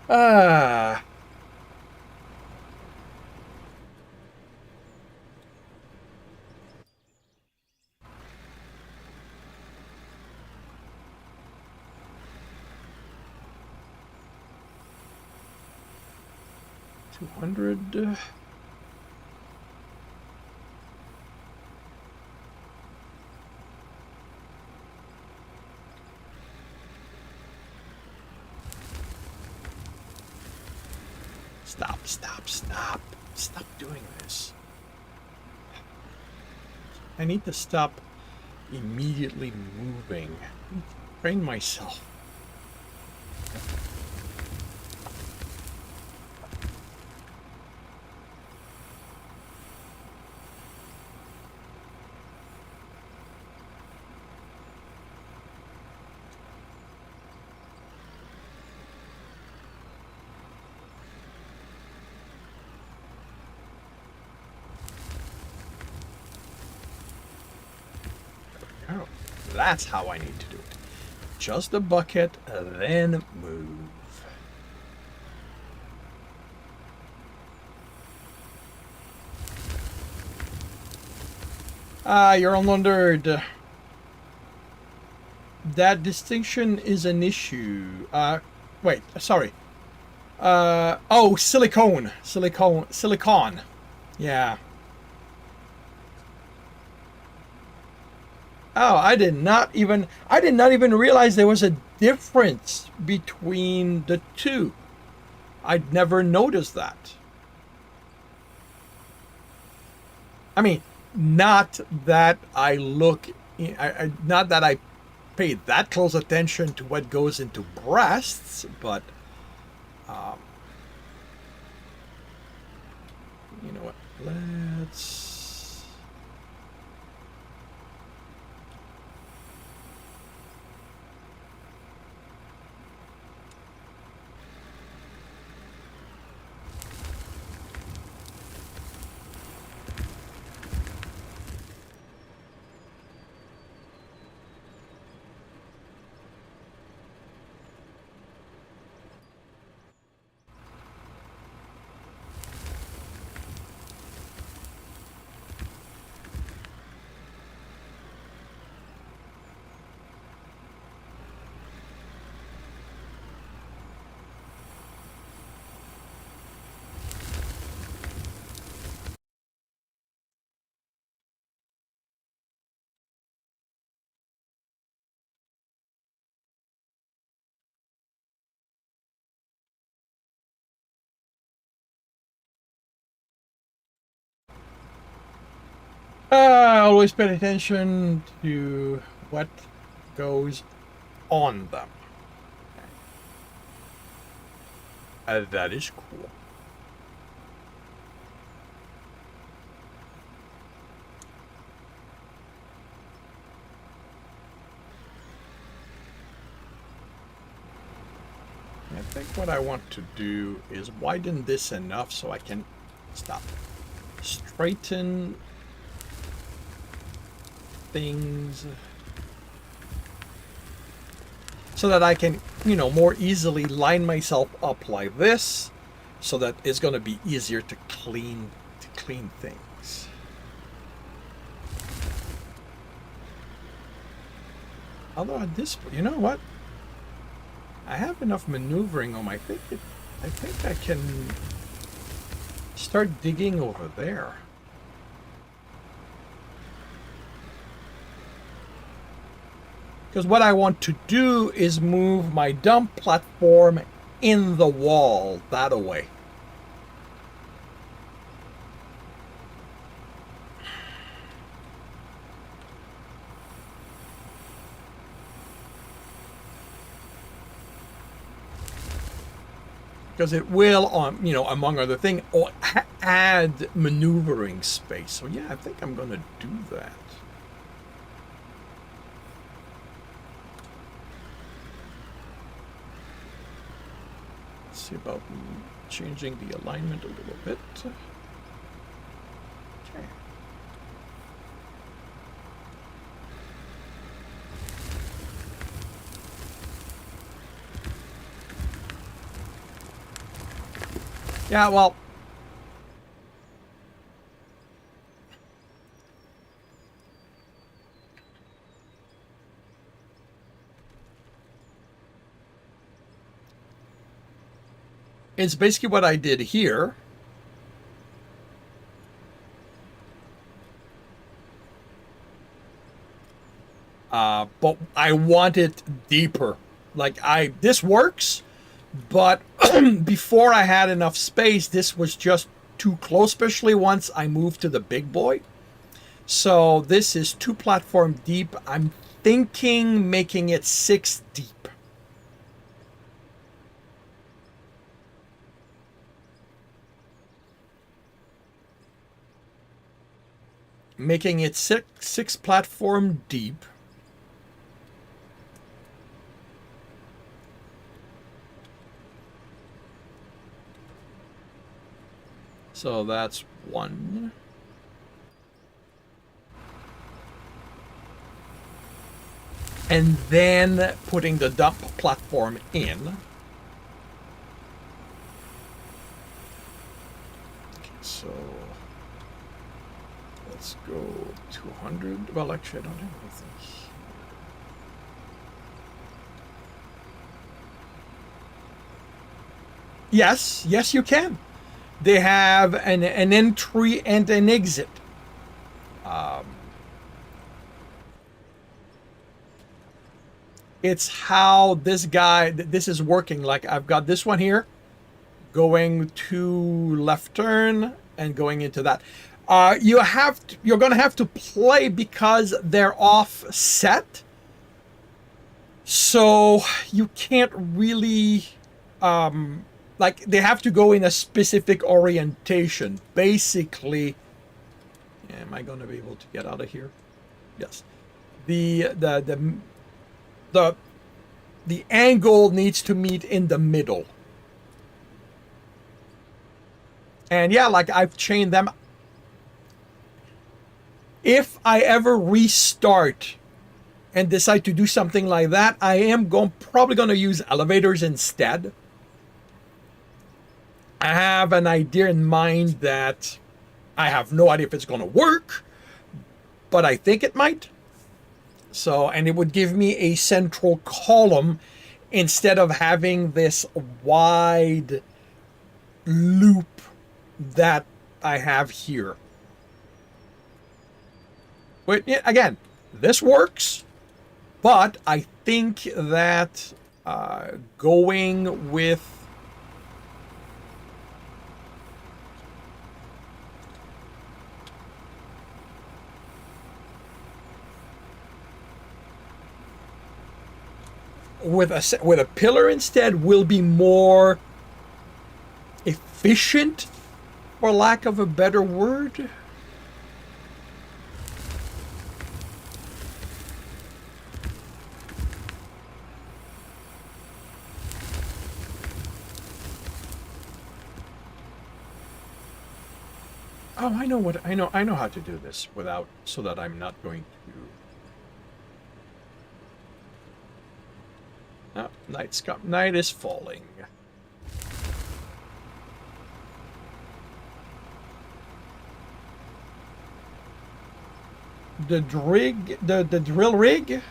Ah. $200. Stop, stop, stop. Stop doing this. I need to stop immediately moving. I need to train myself. Oh, that's how I need to do it. Just a bucket, then move. Ah, you're unlearned. That distinction is an issue. Wait, sorry. Oh, silicone. Silicon. Yeah. Oh, I did not even realize there was a difference between the two. I'd never noticed that. I mean, not that I look, not that I pay that close attention to what goes into breasts, but um, you know what? Let's. Always pay attention to what goes on them. That is cool. I think what I want to do is widen this enough so I can stop. Straighten things so that I can, more easily line myself up like this, so that it's going to be easier to clean things. Although at this point, you know what? I have enough maneuvering on my thing. I think I can start digging over there. Because what I want to do is move my dump platform in the wall that way. Because it will, among other things, add maneuvering space. So yeah, I think I'm going to do that. See about changing the alignment a little bit. Okay. Yeah, well, it's basically what I did here. But I want it deeper. This works, but before I had enough space, this was just too close, especially once I moved to the big boy. So this is 2 platform deep. I'm thinking making it 6 deep. Making it six platform deep. So that's 1. And then putting the dump platform in. Okay, so let's go 200. Well, actually, I don't have anything. Yes, yes, you can. They have an entry and an exit. It's how this is working. Like I've got this one here going to left turn and going into that. You're going to have to play because they're offset. So you can't really, like they have to go in a specific orientation. Basically, am I going to be able to get out of here? Yes. The angle needs to meet in the middle. And yeah, like I've chained them. If I ever restart and decide to do something like that, I am probably going to use elevators instead. I have an idea in mind that I have no idea if it's going to work, but I think it might. So, and it would give me a central column instead of having this wide loop that I have here. But again, this works, but I think that going with a pillar instead will be more efficient, for lack of a better word. Oh, I know how to do this without, so that I'm not going to. Oh, night is falling. The drill rig.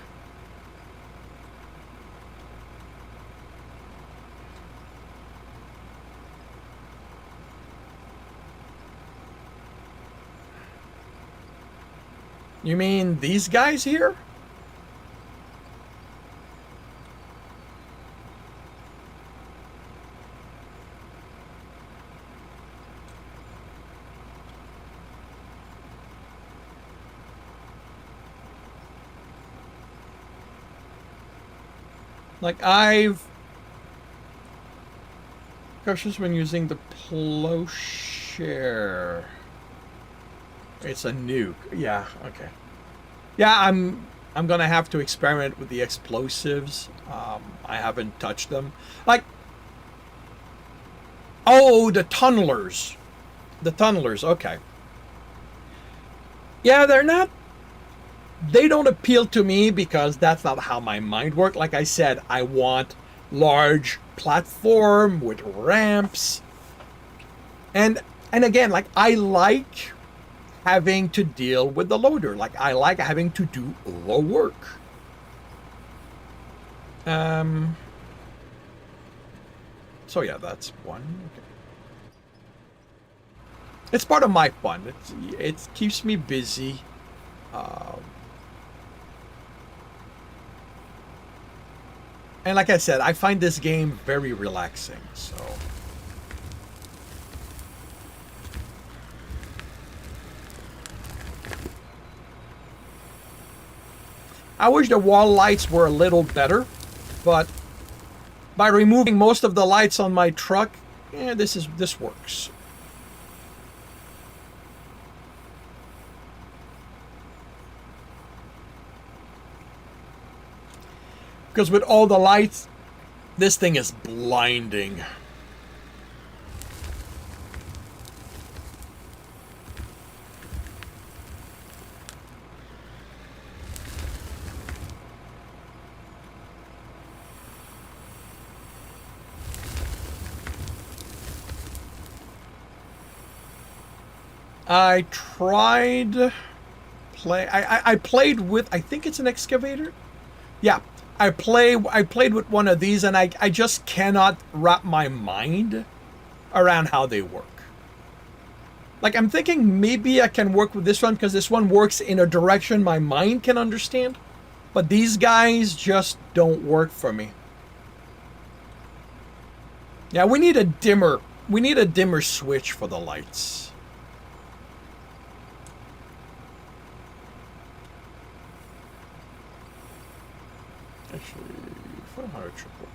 You mean these guys here? Like cautious when using the plowshare. It's a nuke. Yeah, okay. Yeah, I'm gonna have to experiment with the explosives. I haven't touched them. Like, oh, the tunnelers. The tunnelers, okay. Yeah, they don't appeal to me because that's not how my mind works. Like I said, I want large platform with ramps. And and again, like I like having to deal with the loader. Like I like having to do the work. Um. So yeah, that's one. Okay. It's part of my fun. It keeps me busy. Um, and like I said, I find this game very relaxing. So I wish the wall lights were a little better, but by removing most of the lights on my truck, yeah, this works. Because with all the lights, this thing is blinding. I tried I played with, I think it's an excavator. Yeah, I played with one of these, and I just cannot wrap my mind around how they work. Like I'm thinking maybe I can work with this one because this one works in a direction my mind can understand, but these guys just don't work for me. Yeah, we need a dimmer. We need a dimmer switch for the lights. Actually, 400 should work.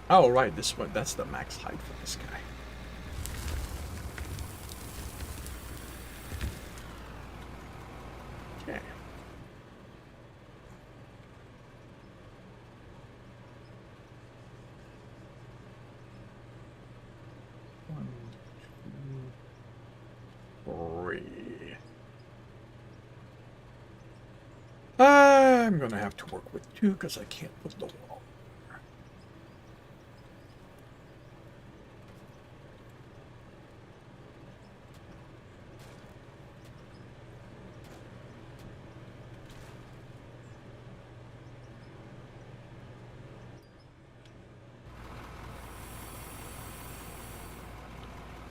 Oh, right, this one, that's the max height for this guy. Okay. One, two, three. I'm gonna have to work with two because I can't put the wall.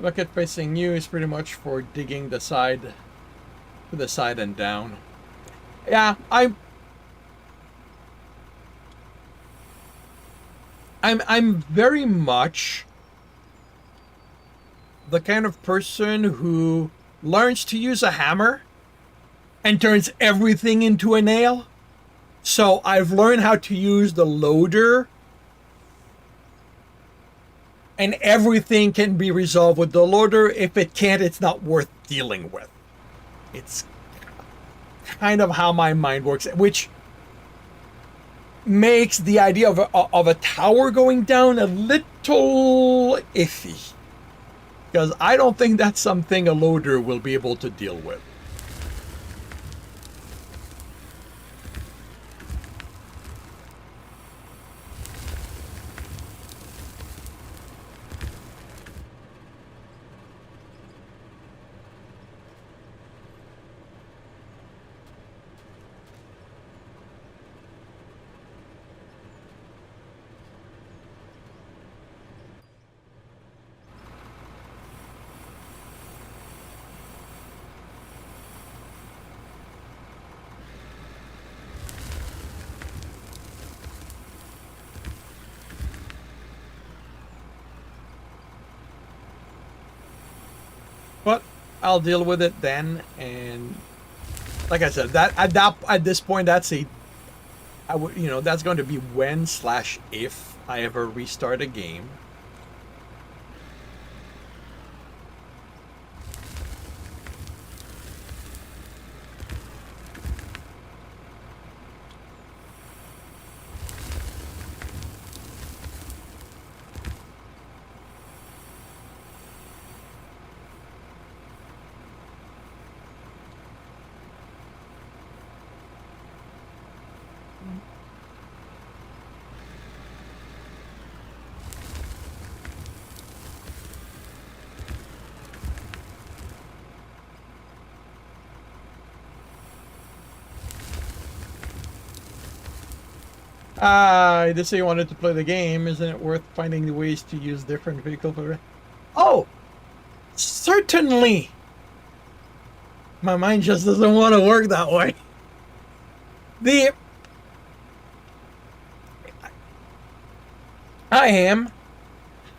Bucket facing you is pretty much for digging the side, to the side and down. Yeah, I'm very much the kind of person who learns to use a hammer and turns everything into a nail. So I've learned how to use the loader, and everything can be resolved with the loader. If it can't, it's not worth dealing with. It's kind of how my mind works, which makes the idea of a tower going down a little iffy. Because I don't think that's something a loader will be able to deal with. But I'll deal with it then, and like I said, at this point, that's a, I would, that's going to be when slash if I ever restart a game. They say you wanted to play the game. Isn't it worth finding the ways to use different vehicle for... Oh! Certainly! My mind just doesn't want to work that way. I am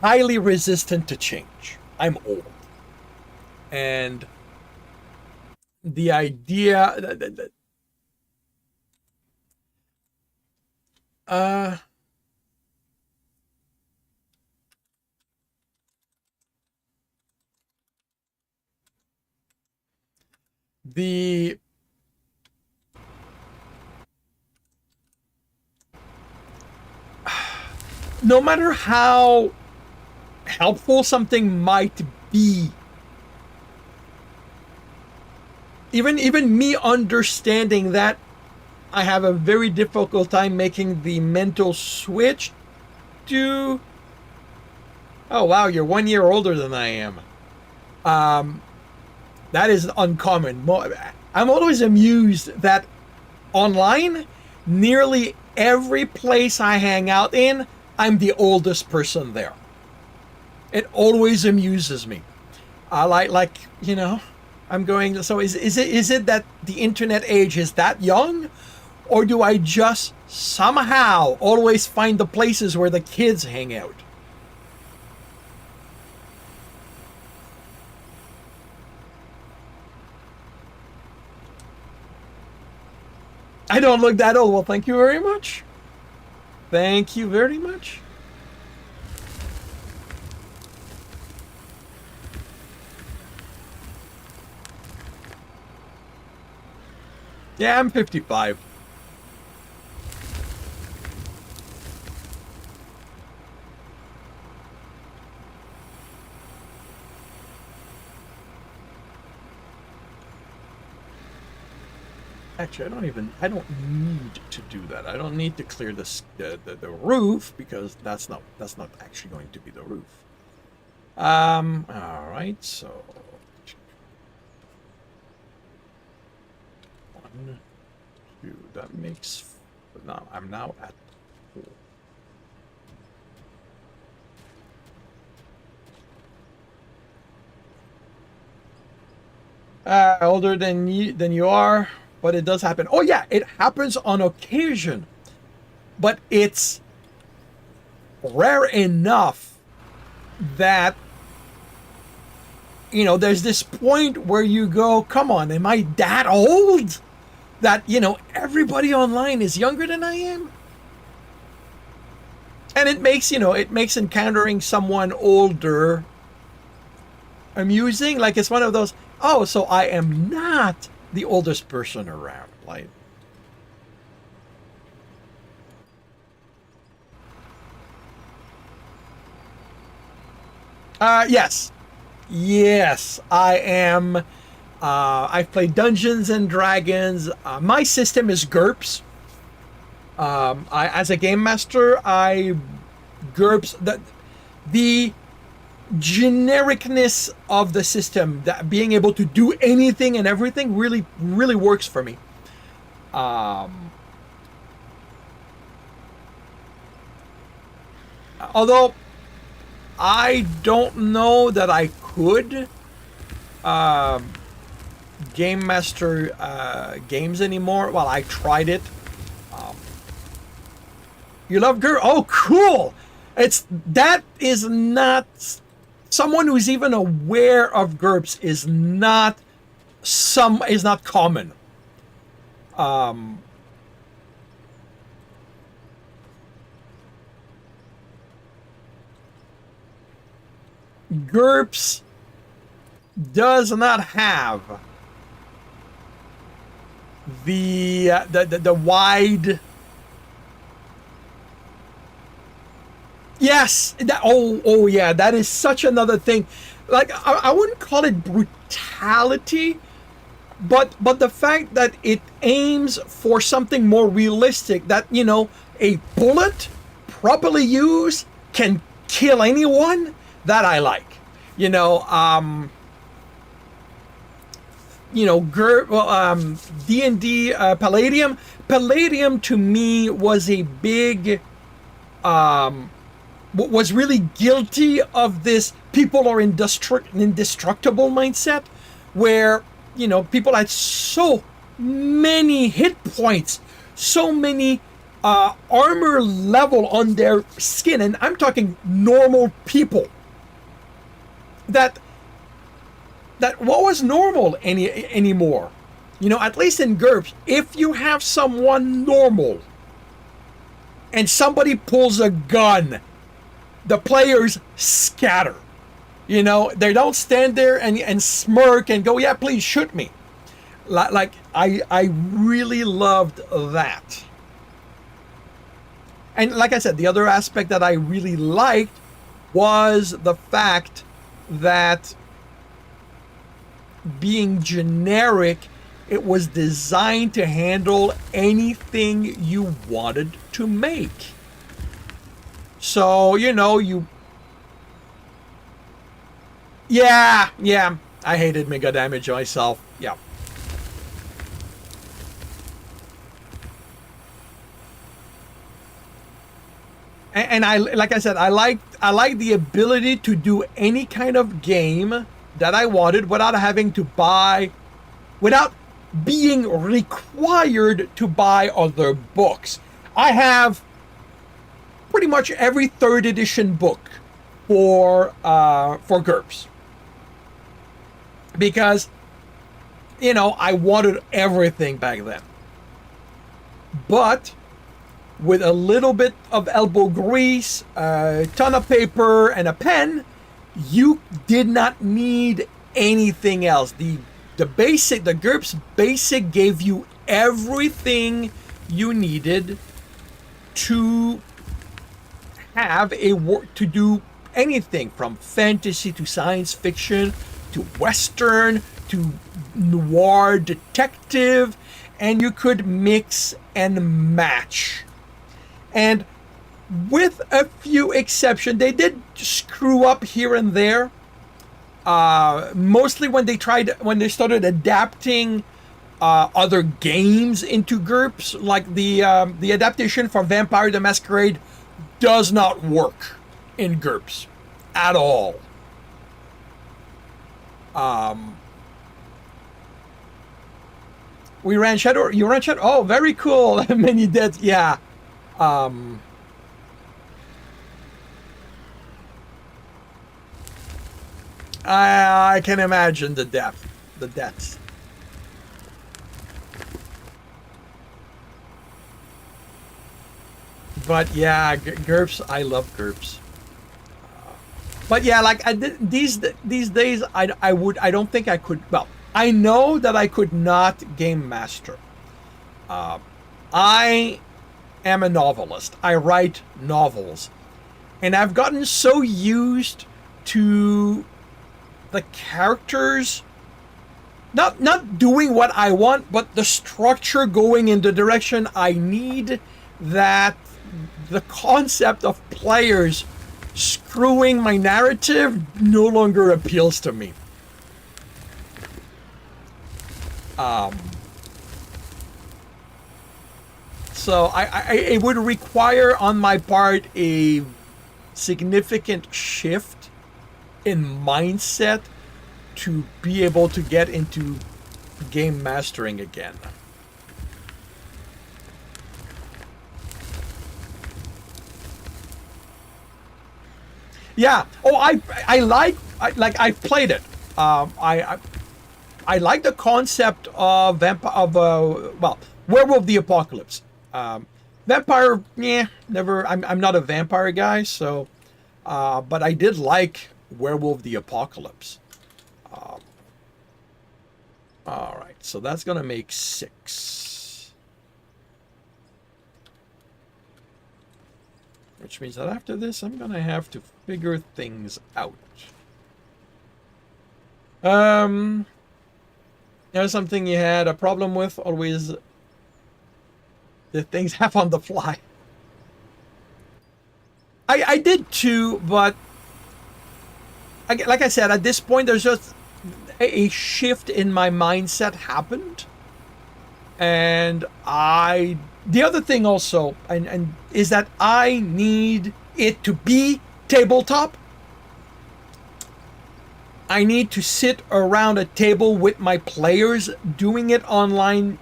highly resistant to change. I'm old. And the idea that the no matter how helpful something might be, even me understanding that, I have a very difficult time making the mental switch to, oh wow, you're 1 year older than I am. That is uncommon. I'm always amused that online, nearly every place I hang out in, I'm the oldest person there. It always amuses me. Like you know, I'm going. So is it that the internet age is that young, or do I just somehow always find the places where the kids hang out? I don't look that old. Well, thank you very much. Thank you very much. Yeah, I'm 55. Actually, I don't need to do that. I don't need to clear the roof, because that's not actually going to be the roof. All right, so 1, 2, that makes, now I'm now at 4. Older than you are. But it does happen. Oh yeah, it happens on occasion. But it's rare enough that, you know, there's this point where you go, come on, am I that old? That, you know, everybody online is younger than I am? And it makes, you know, it makes encountering someone older amusing. Like, it's one of those, oh, so I am not the oldest person around. Like, yes, I am. I've played Dungeons and Dragons. My system is GURPS. As a game master, I GURPS the genericness of the system, that being able to do anything and everything, really works for me. Although I don't know that I could game master games anymore. Well, I tried it. You love GURPS? Oh, cool! That is not, someone who's even aware of GURPS is not common. GURPS does not have the wide. Yes. Oh yeah. That is such another thing. Like, I wouldn't call it brutality, but the fact that it aims for something more realistic, that a bullet properly used can kill anyone, that I like. You know, D&D Palladium. Palladium to me was a big was really guilty of this people are indestructible mindset, where people had so many hit points, so many armor level on their skin, and I'm talking normal people, that what was normal anymore. At least in GURPS, if you have someone normal and somebody pulls a gun, the players scatter. They don't stand there and smirk and go, yeah, please shoot me. Like, I really loved that. And like I said, the other aspect that I really liked was the fact that being generic, it was designed to handle anything you wanted to make. So, yeah, I hated mega damage myself. Yeah. And I, like I said, I like the ability to do any kind of game that I wanted without having to buy, without being required to buy other books. I have pretty much every third edition book for GURPS, because I wanted everything back then. But with a little bit of elbow grease, a ton of paper, and a pen, you did not need anything else. The GURPS Basic gave you everything you needed to have to do anything from fantasy to science fiction to western to noir detective, and you could mix and match. And with a few exceptions, they did screw up here and there. Mostly when they started adapting other games into GURPS, like the adaptation for Vampire the Masquerade does not work in GURPS at all. We ran Shadow. You ran Shadow. Oh, very cool. Many deaths. Yeah. I can imagine the deaths. But yeah, GURPS. I love GURPS. But yeah, like these days, I don't think I could. Well, I know that I could not game master. I am a novelist. I write novels, and I've gotten so used to the characters not doing what I want, but the structure going in the direction I need, that the concept of players screwing my narrative no longer appeals to me. So it would require on my part a significant shift in mindset to be able to get into game mastering again. Yeah. Oh, I've played it. I like the concept of Werewolf the Apocalypse. Vampire, yeah, never. I'm not a vampire guy, so. But I did like Werewolf the Apocalypse. All right, so that's gonna make 6. Which means that after this, I'm gonna have to figure things out. something you had a problem with? Always the things happen on the fly. I did too, but like I said, at this point, there's just a shift in my mindset happened. And the other thing also, and is that I need it to be tabletop. I need to sit around a table with my players. Doing it online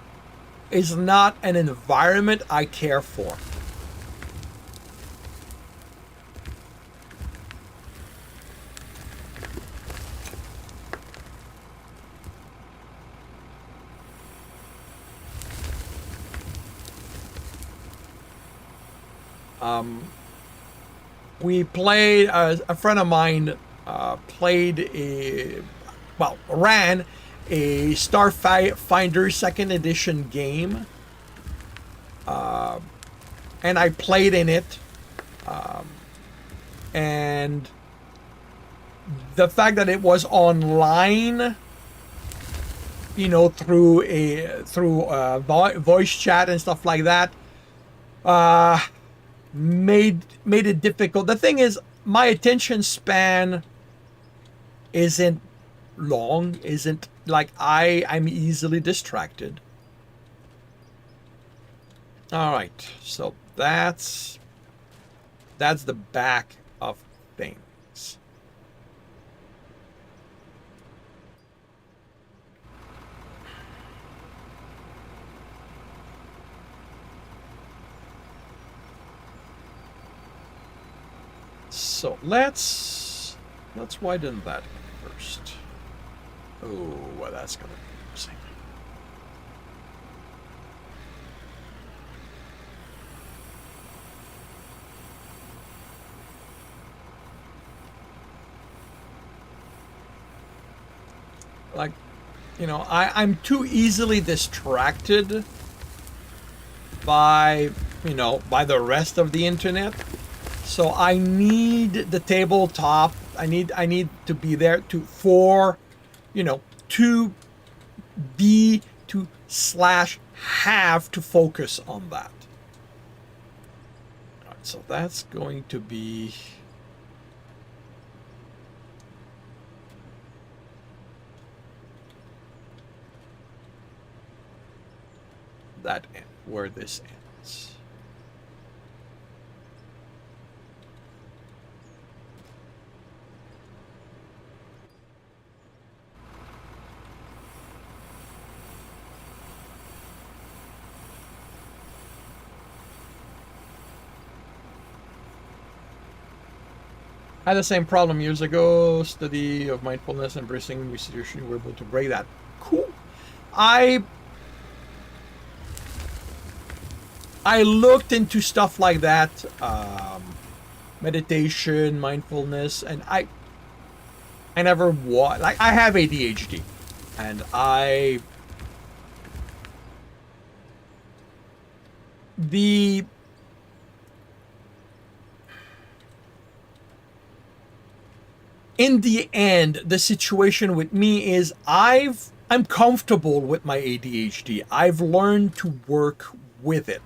is not an environment I care for. We played, a friend of mine ran a Starfinder second edition game. And I played in it. And the fact that it was online, through voice chat and stuff like that, made it difficult. The thing is, my attention span isn't long, isn't like I'm easily distracted. All right, so that's the back of things. So let's widen that first. Oh, well, that's gonna be interesting. Like, I'm too easily distracted by the rest of the internet. So I need the tabletop. I need to be there to be to slash have to focus on that. All right, so that's going to be that end, where this ends. I had the same problem years ago. Study of mindfulness, embracing new situation. You were able to break that. Cool. I looked into stuff like that, meditation, mindfulness, and I never was like, I have ADHD, and in the end, the situation with me is I'm comfortable with my ADHD. I've learned to work with it.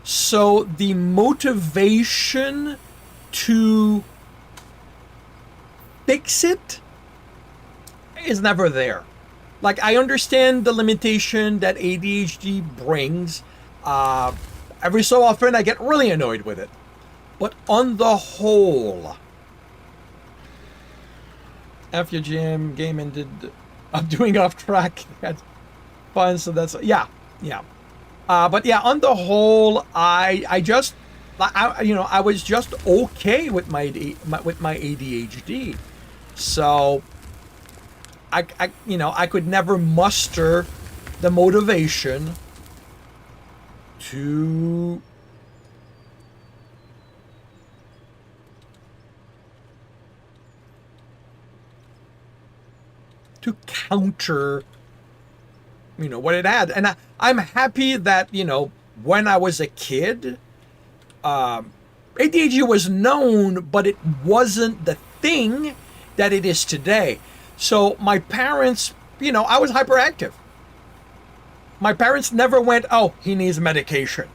So the motivation to fix it is never there. Like, I understand the limitation that ADHD brings. Every so often I get really annoyed with it. But on the whole, F your gym, game ended up doing off track. That's fun, so that's, yeah. But yeah, on the whole, I was just okay with my ADHD. So I could never muster the motivation to counter what it had. And I'm happy that when I was a kid, ADHD was known, but it wasn't the thing that it is today. So my parents, I was hyperactive. My parents never went, oh, he needs medication.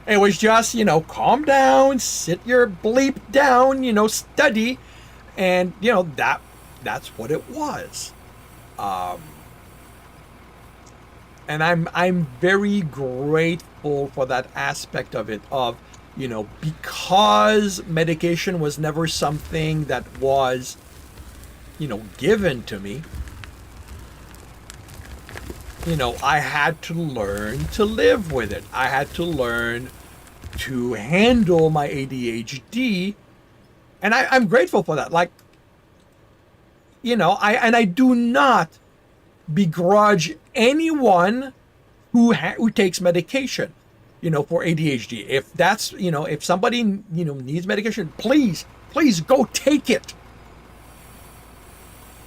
It was just, calm down, sit your bleep down, study, and that's what it was. And I'm very grateful for that aspect of it, of because medication was never something that was given to me. I had to learn to live with it. I had to learn to handle my ADHD, and I'm grateful for that. Like, I do not begrudge anyone who takes medication, for ADHD. If that's, if somebody, needs medication, please go take it.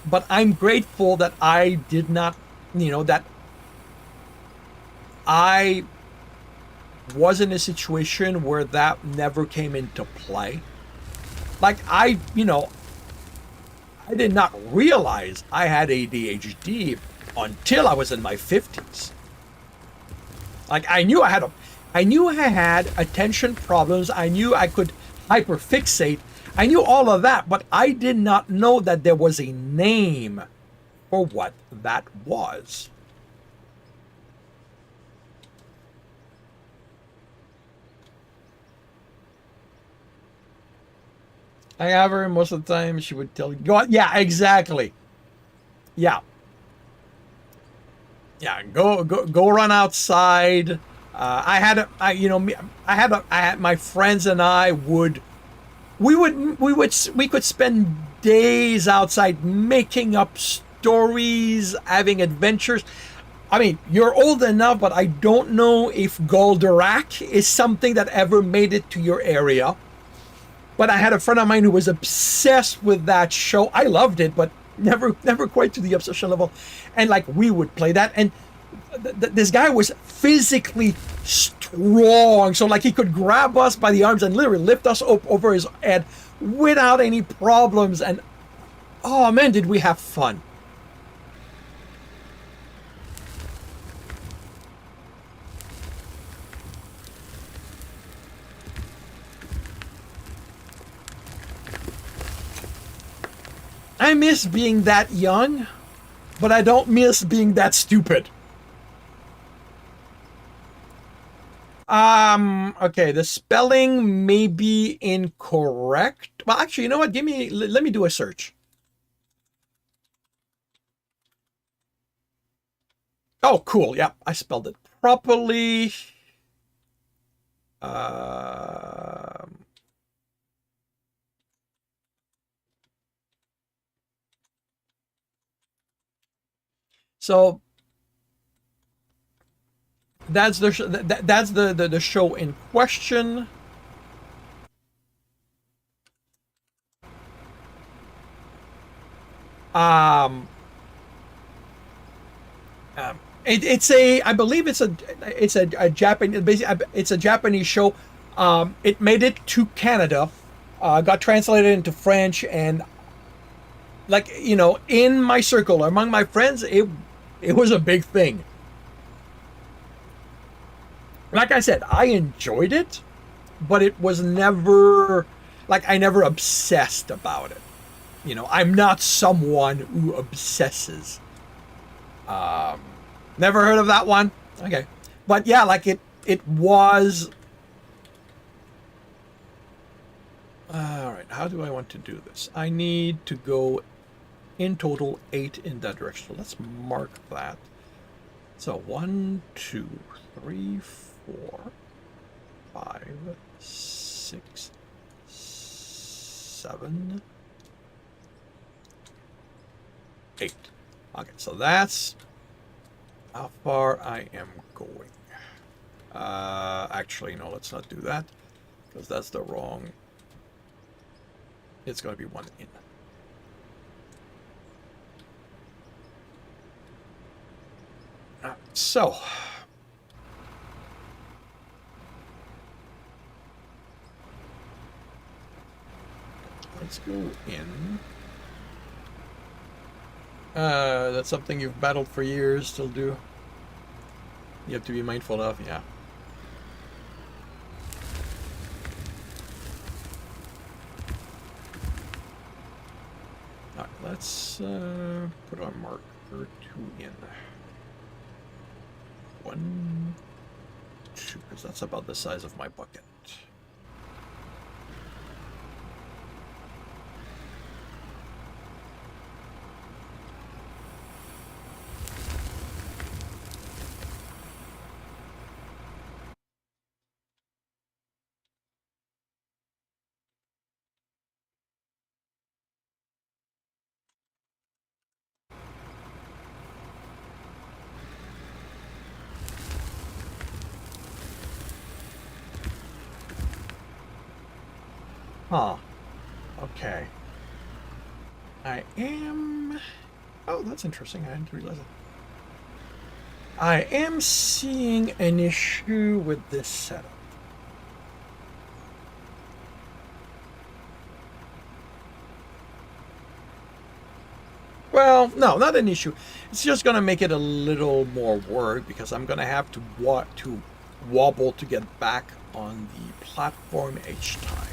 But I'm grateful that I did not, that I was in a situation where that never came into play. Like, I did not realize I had ADHD until I was in my 50s. Like, I knew I had attention problems. I knew I could hyperfixate. I knew all of that, but I did not know that there was a name for what that was. I have her most of the time. She would tell you, go on. Yeah, exactly. Yeah. Yeah, go run outside. I had my friends and I we could spend days outside making up stories, having adventures. I mean, you're old enough, but I don't know if Goldorak is something that ever made it to your area. But I had a friend of mine who was obsessed with that show. I loved it, but never quite to the obsession level. And like, we would play that, and this guy was physically strong, so like he could grab us by the arms and literally lift us up over his head without any problems. And oh man, did we have fun. I miss being that young, but I don't miss being that stupid. Okay, the spelling may be incorrect. Well, actually, you know what? Let me do a search. Oh, cool. Yeah, I spelled it properly. So that's the show in question. It's I believe it's a Japanese, basically it's a Japanese show. It made it to Canada, got translated into French, and like, in my circle, among my friends, it was a big thing. Like I said, I enjoyed it, but it was never, like, I never obsessed about it. I'm not someone who obsesses. Never heard of that one? Okay. But yeah, like it was. Alright, how do I want to do this? I need to go in total 8 in that direction. Let's mark that. So 1, 2, 3, 4, 5, 6, 7, 8. Okay, so that's how far I am going. Actually, no, let's not do that, because that's the wrong. It's going to be 1 in. So let's go in. That's something you've battled for years, still do. You have to be mindful of, yeah. Alright, let's put our marker 2 in. 1, 2, because that's about the size of my bucket. Huh. Okay. I am... Oh, that's interesting. I didn't realize it. I am seeing an issue with this setup. Well, no, not an issue. It's just going to make it a little more work because I'm going to have to wobble to get back on the platform each time.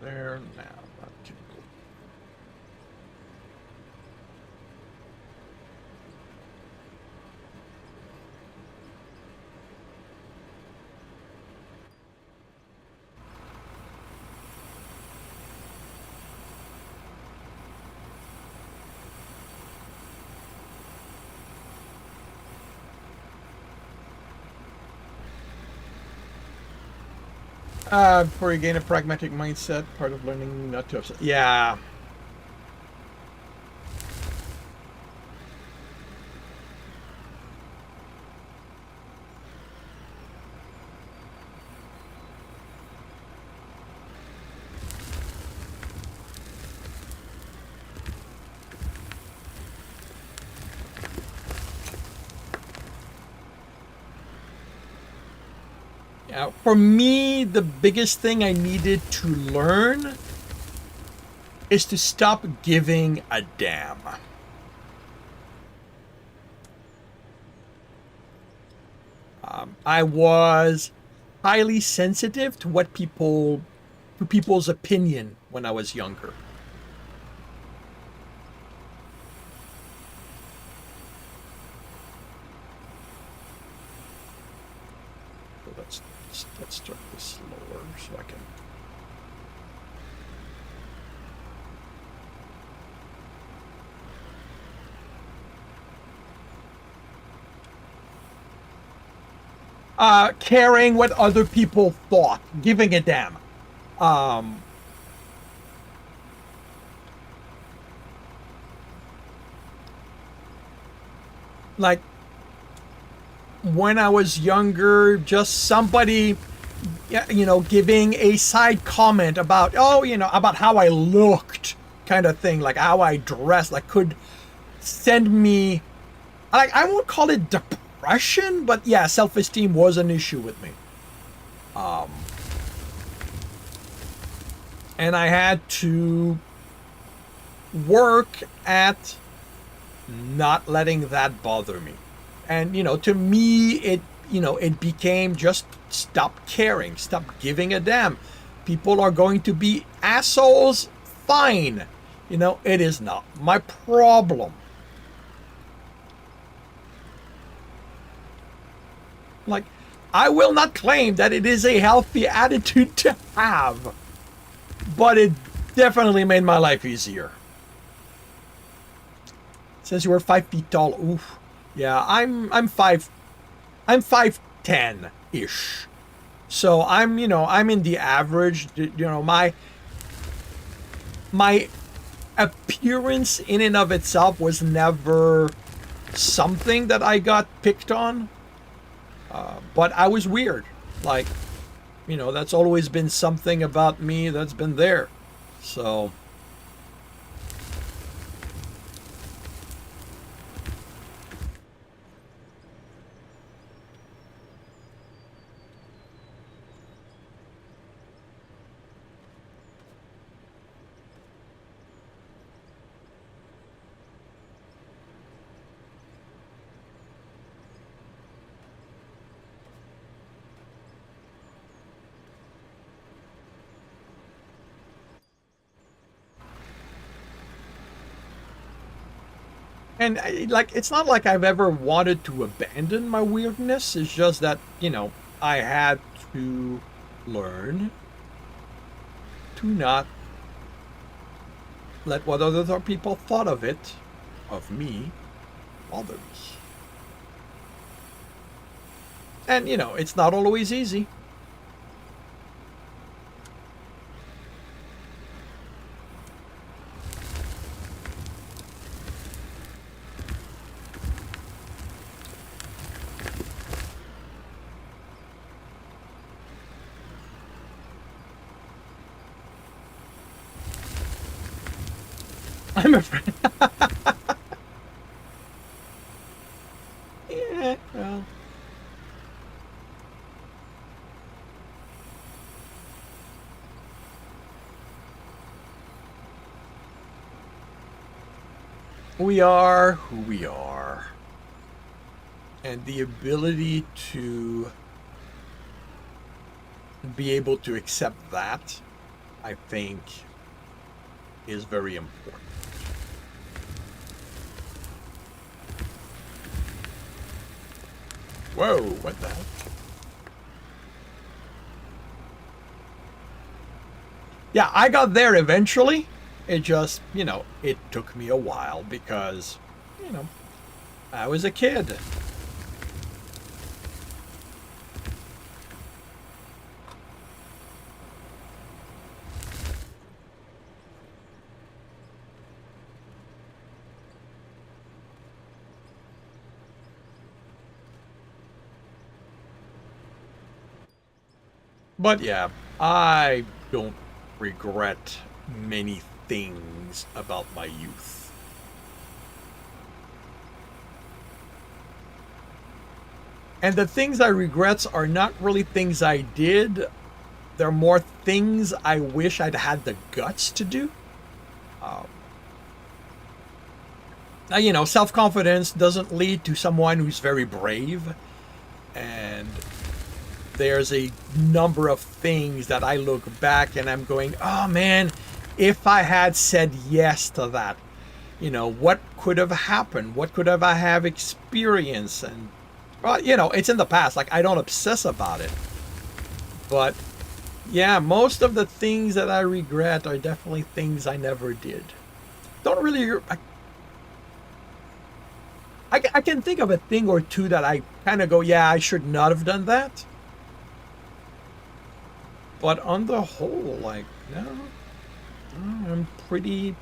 There now, that can go. Before you gain a pragmatic mindset, part of learning not to upset. Yeah. Yeah, for me, the biggest thing I needed to learn is to stop giving a damn. I was highly sensitive to people's opinion when I was younger. So let's start this slower so I can. Caring what other people thought, giving a damn. Like when I was younger, just somebody, giving a side comment about, about how I looked, kind of thing, like how I dressed, like could send me, like I won't call it depression, but yeah, self-esteem was an issue with me. And I had to work at not letting that bother me. And to me it became just stop caring, stop giving a damn. People are going to be assholes, fine. It is not my problem. Like, I will not claim that it is a healthy attitude to have, but it definitely made my life easier. Since you were 5 feet tall, oof. Yeah, I'm 5'10", 10-ish. So I'm, I'm in the average. My appearance in and of itself was never something that I got picked on. But I was weird. Like, that's always been something about me that's been there. So and like, it's not like I've ever wanted to abandon my weirdness. It's just that, I had to learn to not let what other people thought of me, bother me. And, it's not always easy. I'm afraid. Yeah, well. We are who we are. And the ability to be able to accept that, I think, is very important. Whoa, what the heck? Yeah, I got there eventually. It just, it took me a while because, I was a kid. But yeah, I don't regret many things about my youth. And the things I regret are not really things I did. They're more things I wish I'd had the guts to do. Now, self-confidence doesn't lead to someone who's very brave. And there's a number of things that I look back and I'm going, oh man, if I had said yes to that, what could have happened? What could I have experienced? And, well, it's in the past. Like, I don't obsess about it. But, yeah, most of the things that I regret are definitely things I never did. Don't really... I can think of a thing or two that I kind of go, yeah, I should not have done that. But on the whole, like, no, I'm pretty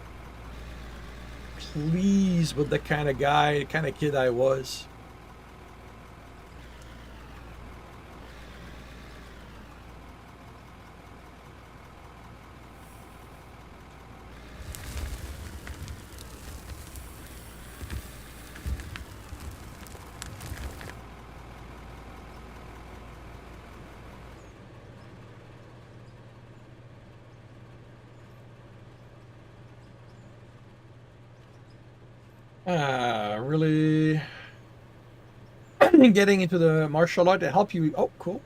pleased with the kind of guy, the kind of kid I was. Really getting into the martial art to help you. Oh, cool.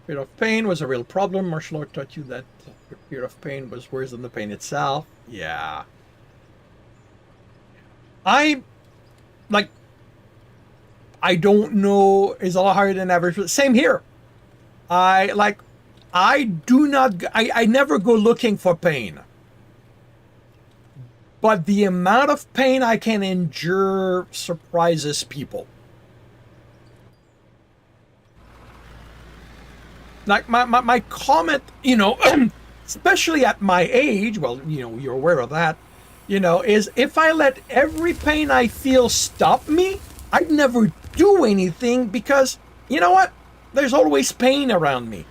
Fear of pain was a real problem. Martial art taught you that your fear of pain was worse than the pain itself. Yeah. I, like, I don't know, is a lot harder than average. Same here. I do not, I never go looking for pain. But the amount of pain I can endure surprises people. Like my comment, you know, especially at my age, well, you know, you're aware of that, you know, is if I let every pain I feel stop me, I'd never do anything because, you know what? There's always pain around me.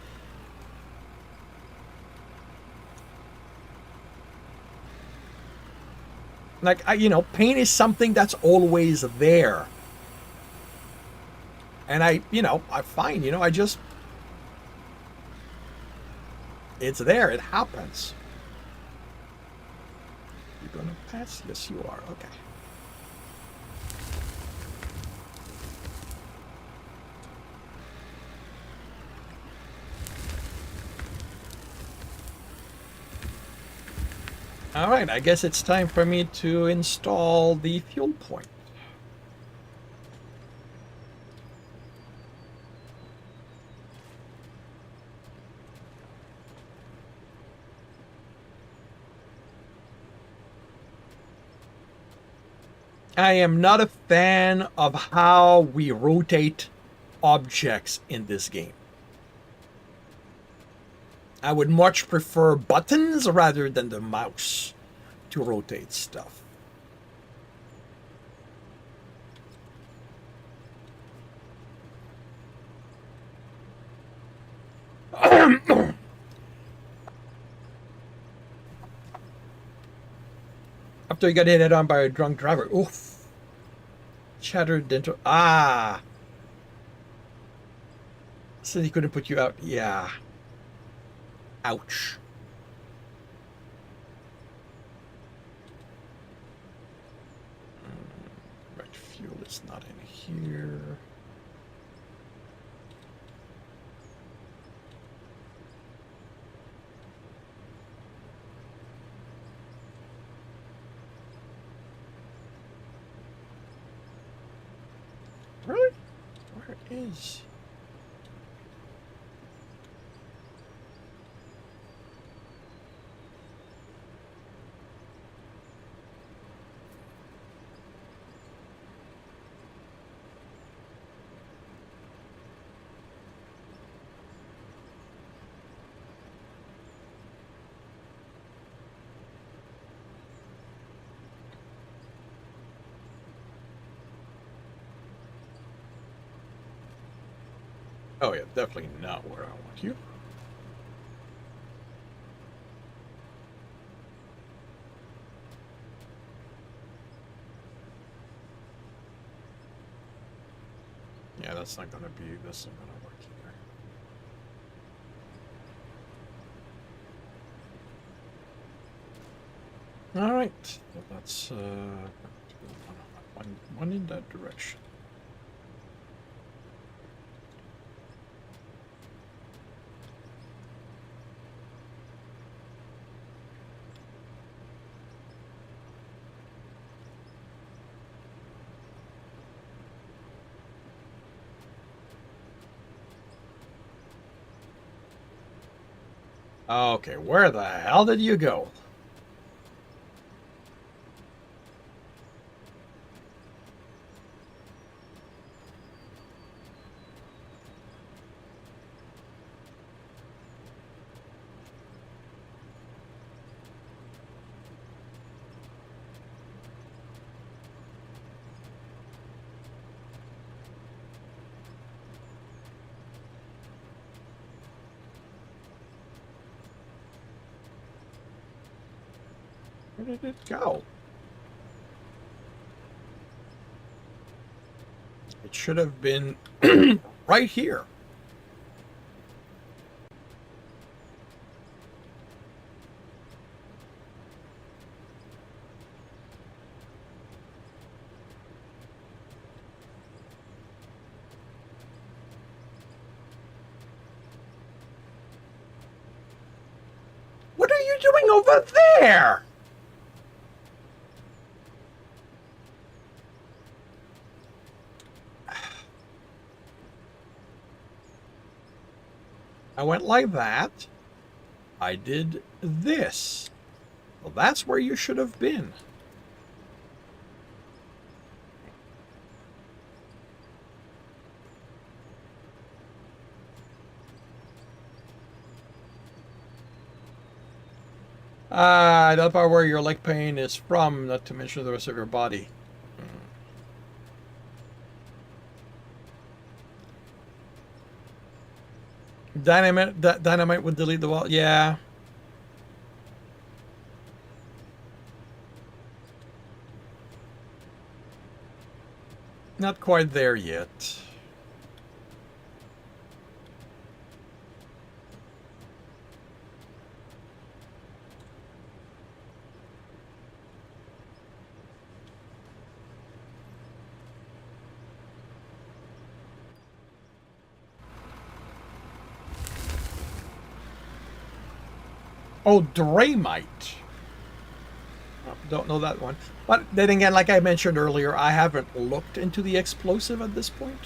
Like, you know, pain is something that's always there. And you know, I find, you know, it's there. It happens. You're gonna pass? Yes, you are. Okay. All right, I guess it's time for me to install the fuel point. I am not a fan of how we rotate objects in this game. I would much prefer buttons rather than the mouse to rotate stuff. After you got hit on by a drunk driver. Oof. Shattered dental. Ah. Said he couldn't put you out. Yeah. Ouch. Right, fuel is not in here. Really? Where is... Oh yeah, definitely not where I want you. Yeah, that's not gonna work either. All right, so that's one in that direction. Okay, where the hell did you go? Where did it go? It should have been right here. What are you doing over there? I went like that. I did this. Well, that's where you should have been. That part where your leg pain is from, not to mention the rest of your body. Dynamite would delete the wall. Yeah. Not quite there yet. Oh, Draymite. Oh, don't know that one. But then again, like I mentioned earlier, I haven't looked into the explosive at this point.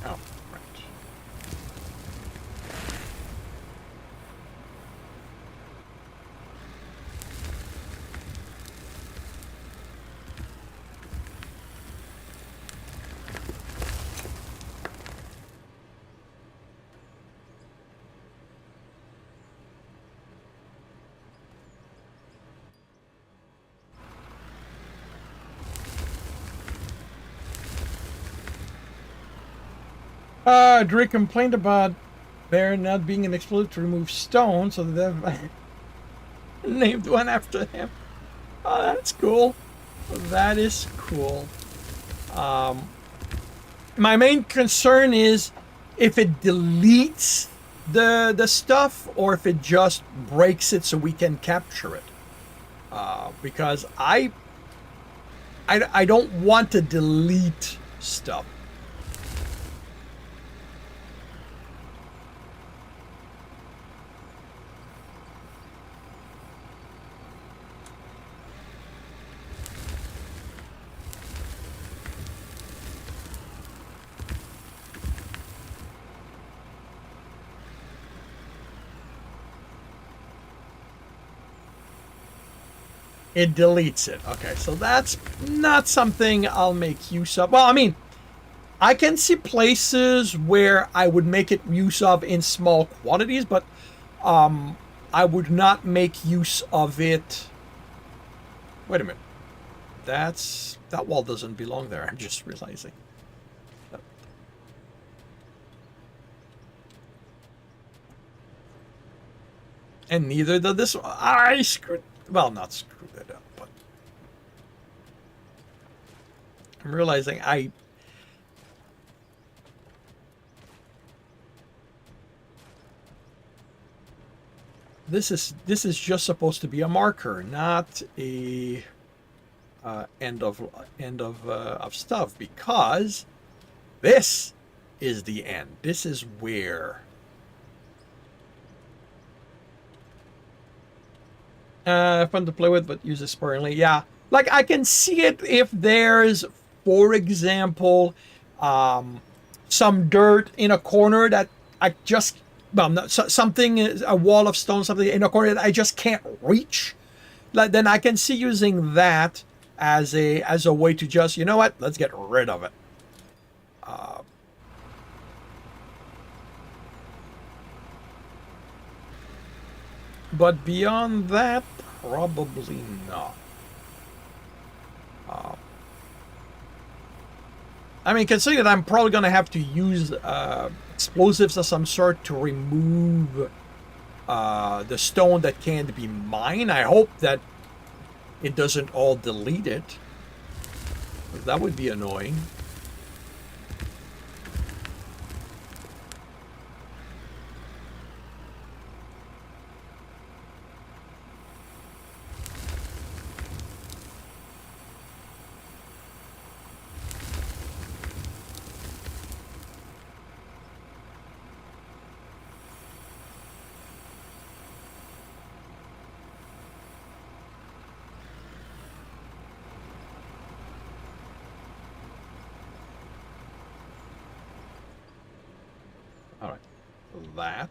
Oh, right. Drake complained about there not being an explosive to remove stone, so they've named one after him. Oh, that's cool. That is cool. My main concern is if it deletes the stuff or if it just breaks it so we can capture it. Because I don't want to delete stuff. It deletes it. Okay, so that's not something I'll make use of. Well, I mean, I can see places where I would make it use of in small quantities, but I would not make use of it. Wait a minute. That wall doesn't belong there. I'm just realizing. And neither did this one. I screwed. Well, not screwed it up, but I'm realizing I. This is just supposed to be a marker, not a end of stuff, because this is the end. This is where. Fun to play with, but use it sparingly. Yeah, like I can see it if there's, for example, some dirt in a corner that I just, well, not, something, a wall of stone, something in a corner that I just can't reach. Like, then I can see using that as a way to just, you know what, let's get rid of it. But beyond that, probably not. I mean, considering that I'm probably going to have to use explosives of some sort to remove the stone that can't be mined, I hope that it doesn't all delete it. That would be annoying. that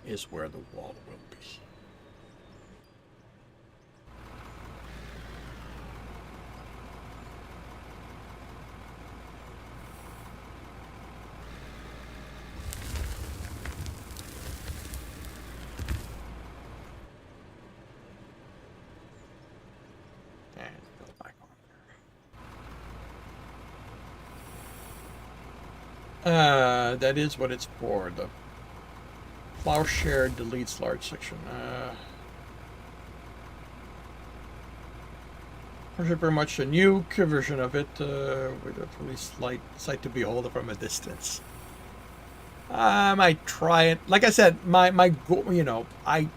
is where the wall will be. And go back on there. That is what it's for. The plowshare deletes large section. Very much a new version of it with a really slight sight to behold from a distance. I might try it. Like I said, my goal, you know, I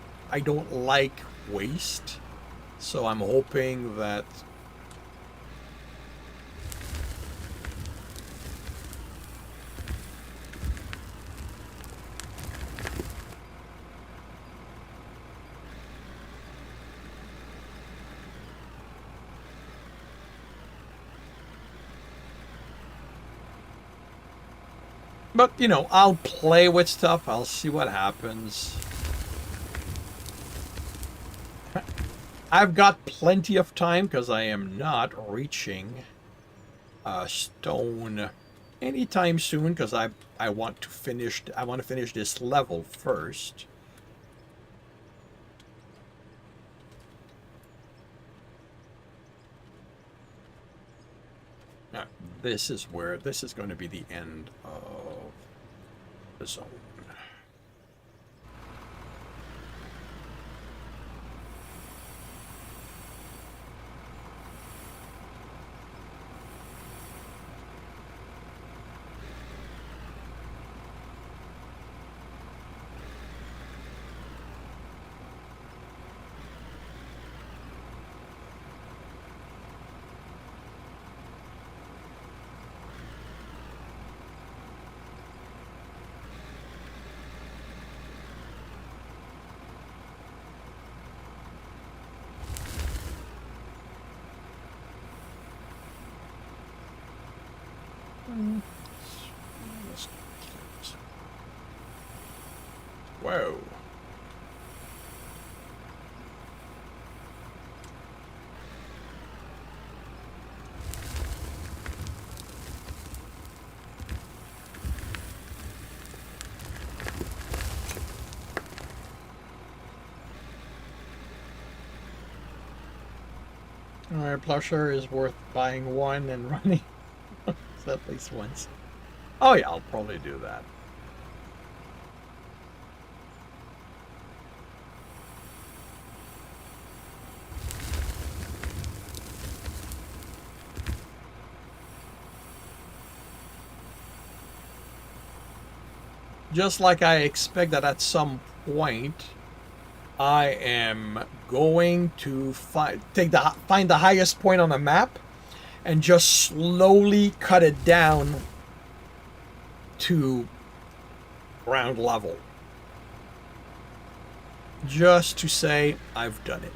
don't like waste, so I'm hoping that. But, you know, I'll play with stuff. I'll see what happens. I've got plenty of time because I am not reaching stone anytime soon because I want to finish this level first. Now, this is going to be the end of the zone. Whoa. Alright, plowshare is worth buying one and running at least once. Oh yeah, I'll probably do that. Just like I expect that at some point I am going to find the highest point on the map and just slowly cut it down to ground level. Just to say I've done it.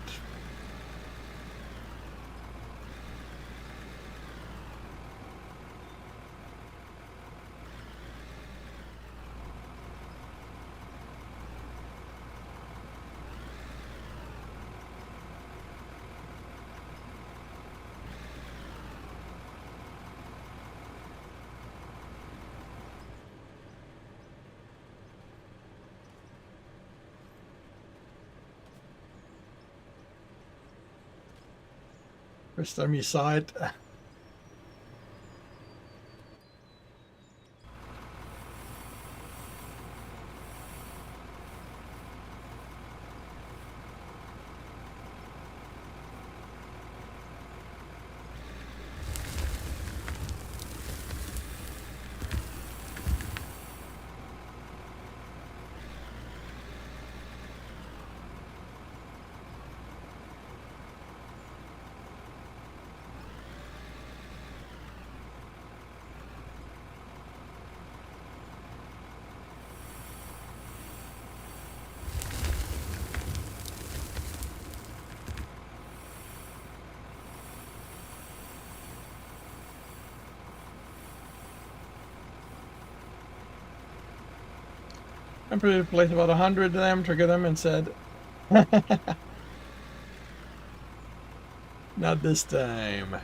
First time you saw it. I'm pretty placed about 100 of them, triggered them, and said, not this time.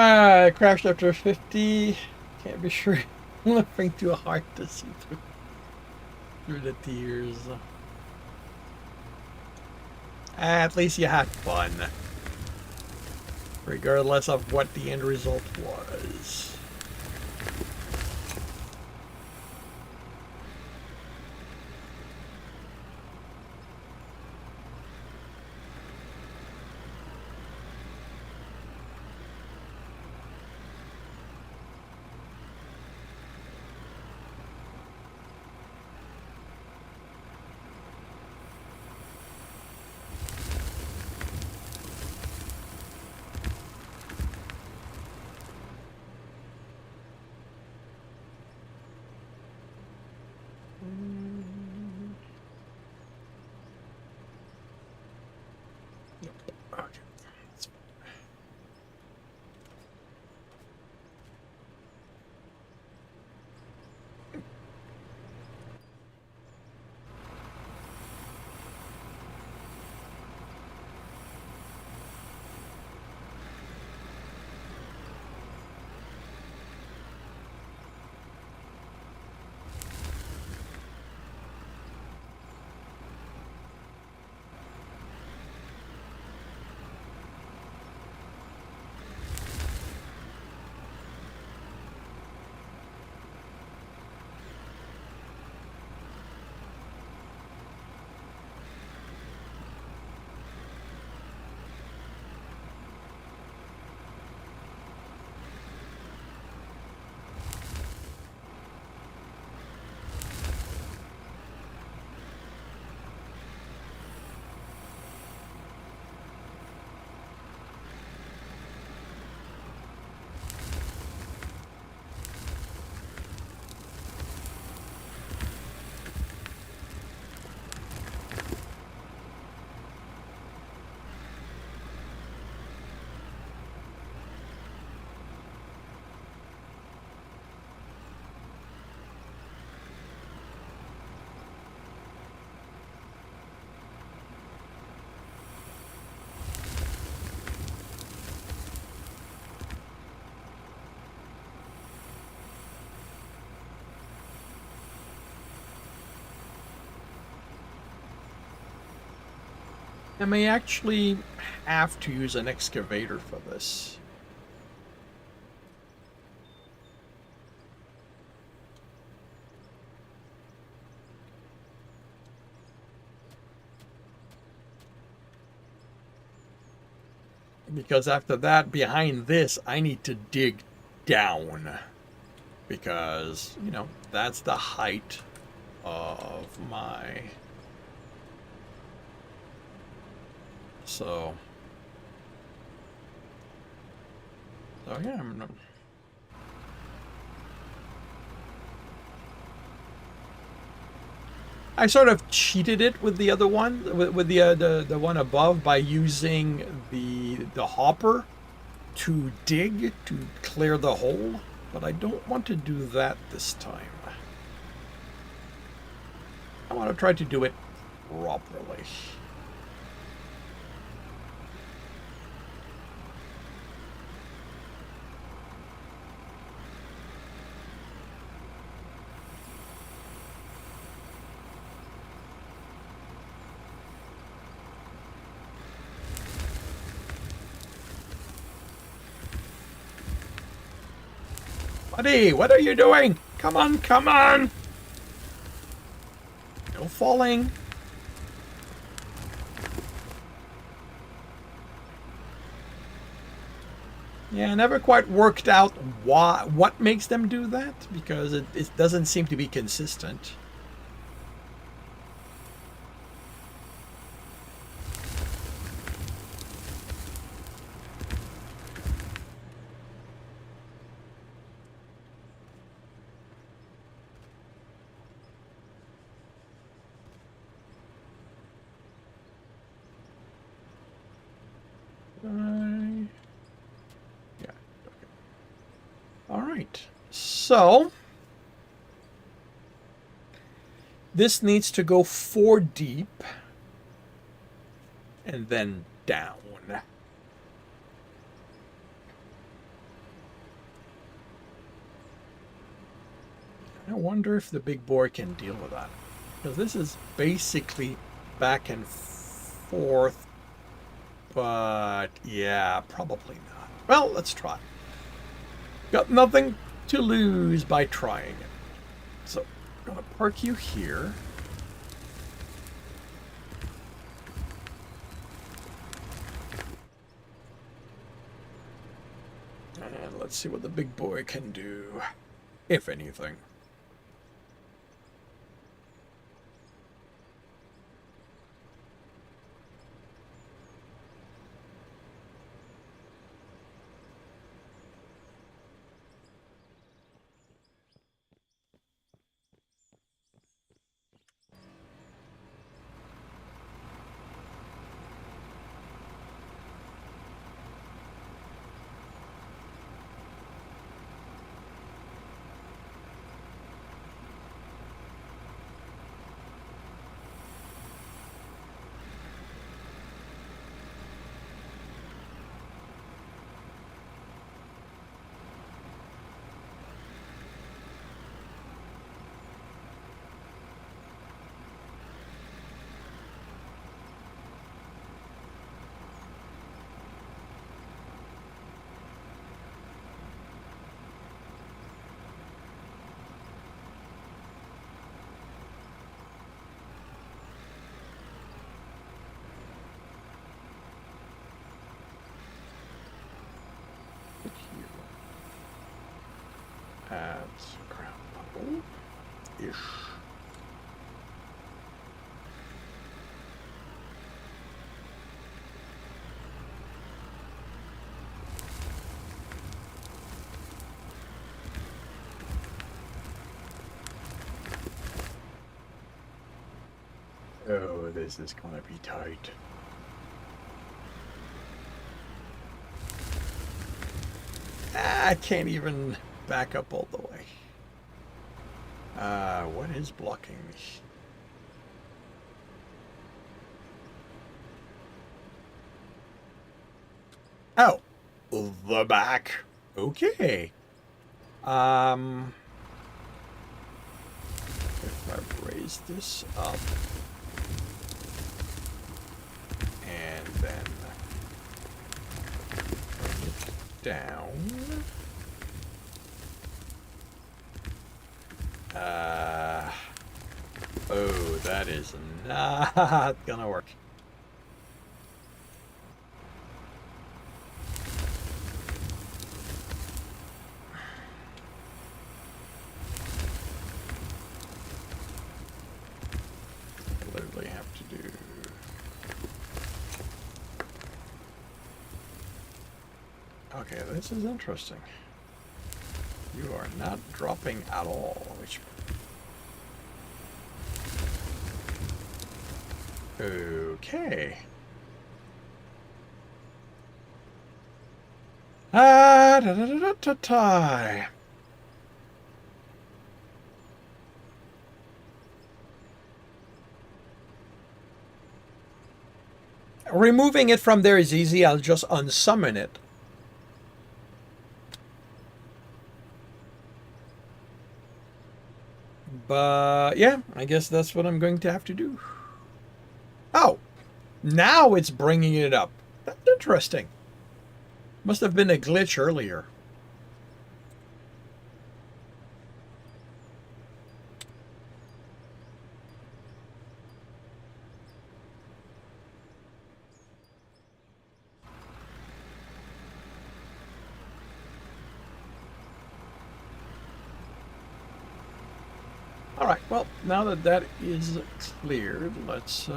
I crashed after 50. Can't be sure. I'm laughing too hard to see through the tears. At least you had fun, regardless of what the end result was. Okay. I may actually have to use an excavator for this. Because after that, behind this, I need to dig down. Because, you know, that's the height of my... So yeah, I sort of cheated it with the other one, with the one above, by using the hopper to dig to clear the hole, but I don't want to do that this time. I want to try to do it properly. Buddy, what are you doing? Come on, come on! No falling. Yeah, I never quite worked out what makes them do that, because it doesn't seem to be consistent. Yeah, okay. All right. So this needs to go 4 deep and then down. I wonder if the big boy can deal with that, because this is basically back and forth. But yeah, probably not. Well, let's try. Got nothing to lose by trying it. So I'm gonna park you here. And let's see what the big boy can do, if anything. Add ground level-ish. Oh, this is gonna be tight. I can't even back up all the way. What is blocking me? Oh, the back. Okay. If I raise this up and then bring it down. Oh, that is not gonna work. actually have to do? Okay, this is interesting. You are not dropping at all, which... Okay. Ah, da da da da da da. Removing it from there is easy. I'll just unsummon it. But yeah, I guess that's what I'm going to have to do. Oh, now it's bringing it up. That's interesting. Must have been a glitch earlier. All right, well, now that that is cleared, let's...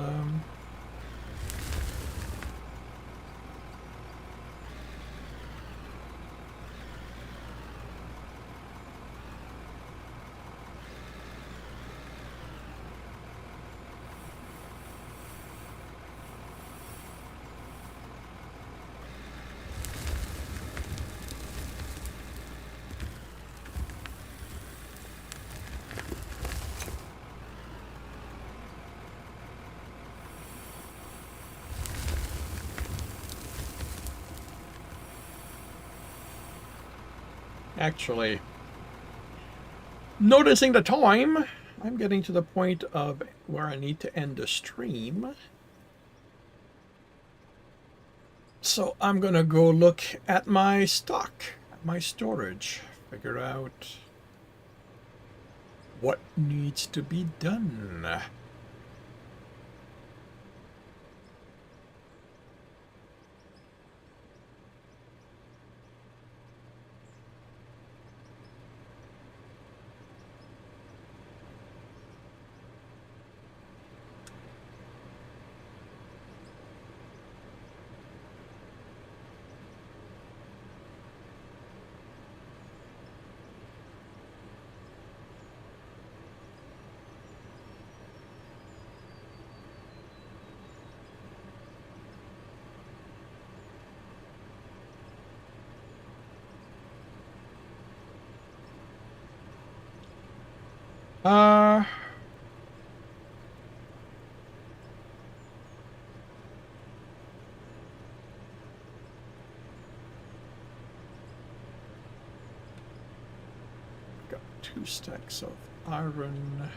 Actually, noticing the time, I'm getting to the point of where I need to end the stream. So I'm gonna go look at my stock, at my storage, figure out what needs to be done. Uh, got 2 stacks of iron.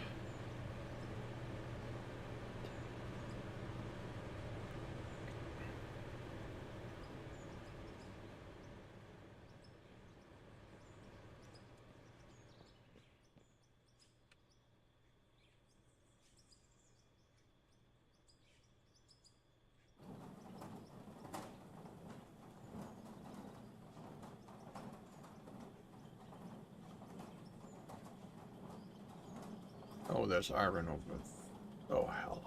Oh, there's iron over. Oh, hell.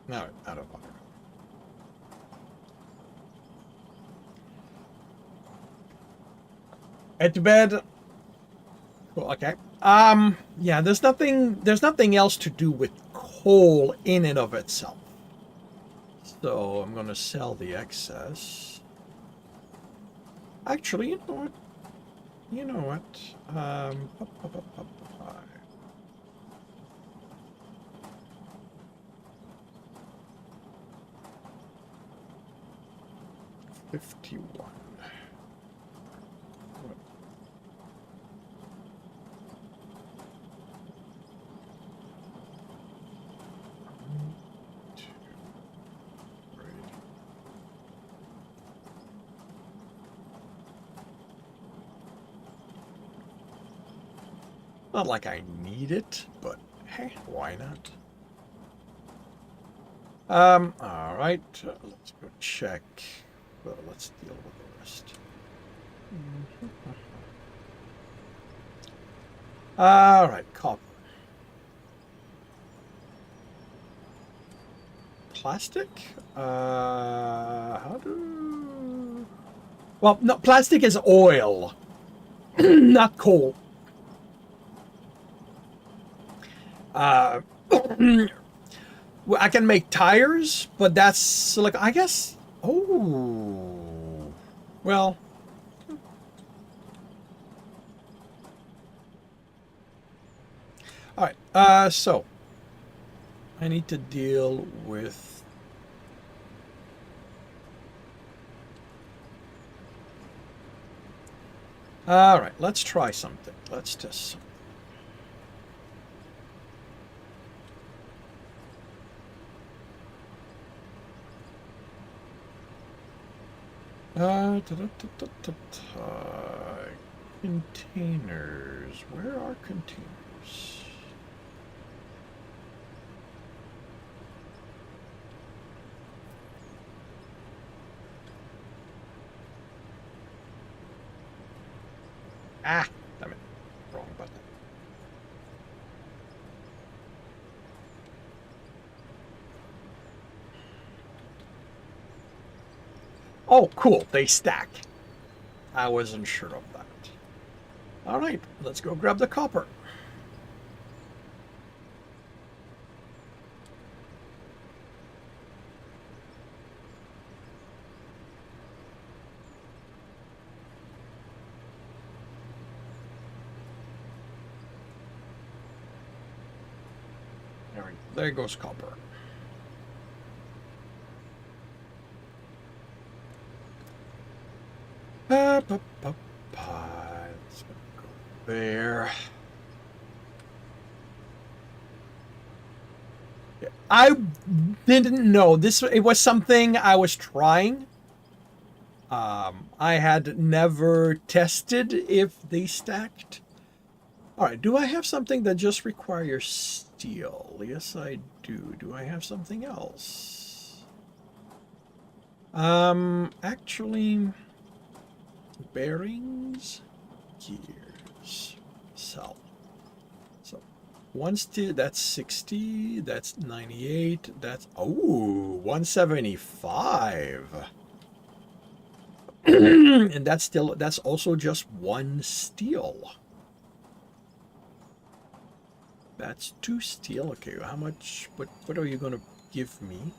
No, out of iron. Head to bed. Cool, okay. Yeah, there's nothing else to do with coal in and of itself. So I'm gonna sell the excess. Actually, you know what? You know what? Up, up, up, up, up. 51. Not like I need it, but hey, why not? All right, let's go check. Well, let's deal with the rest. All right, copper. Plastic? How do... Well, no, plastic is oil, not coal. Well, I can make tires, but that's like, I guess... Oh... Well... All right, so... I need to deal with... All right, let's try something. Let's test something. Containers. Where are containers? Ah, damn it. Wrong button. Oh, cool. They stack. I wasn't sure of that. All right, let's go grab the copper. There goes copper. Let's go there. I didn't know this. It was something I was trying. I had never tested if they stacked. All right, do I have something that just requires steel? Yes, I do. Do I have something else? Actually, bearings, gears, sell. So, one steel, that's 60, that's 98, that's, oh, 175. And that's also just one steel. That's 2 steel. Okay, how much, what are you going to give me?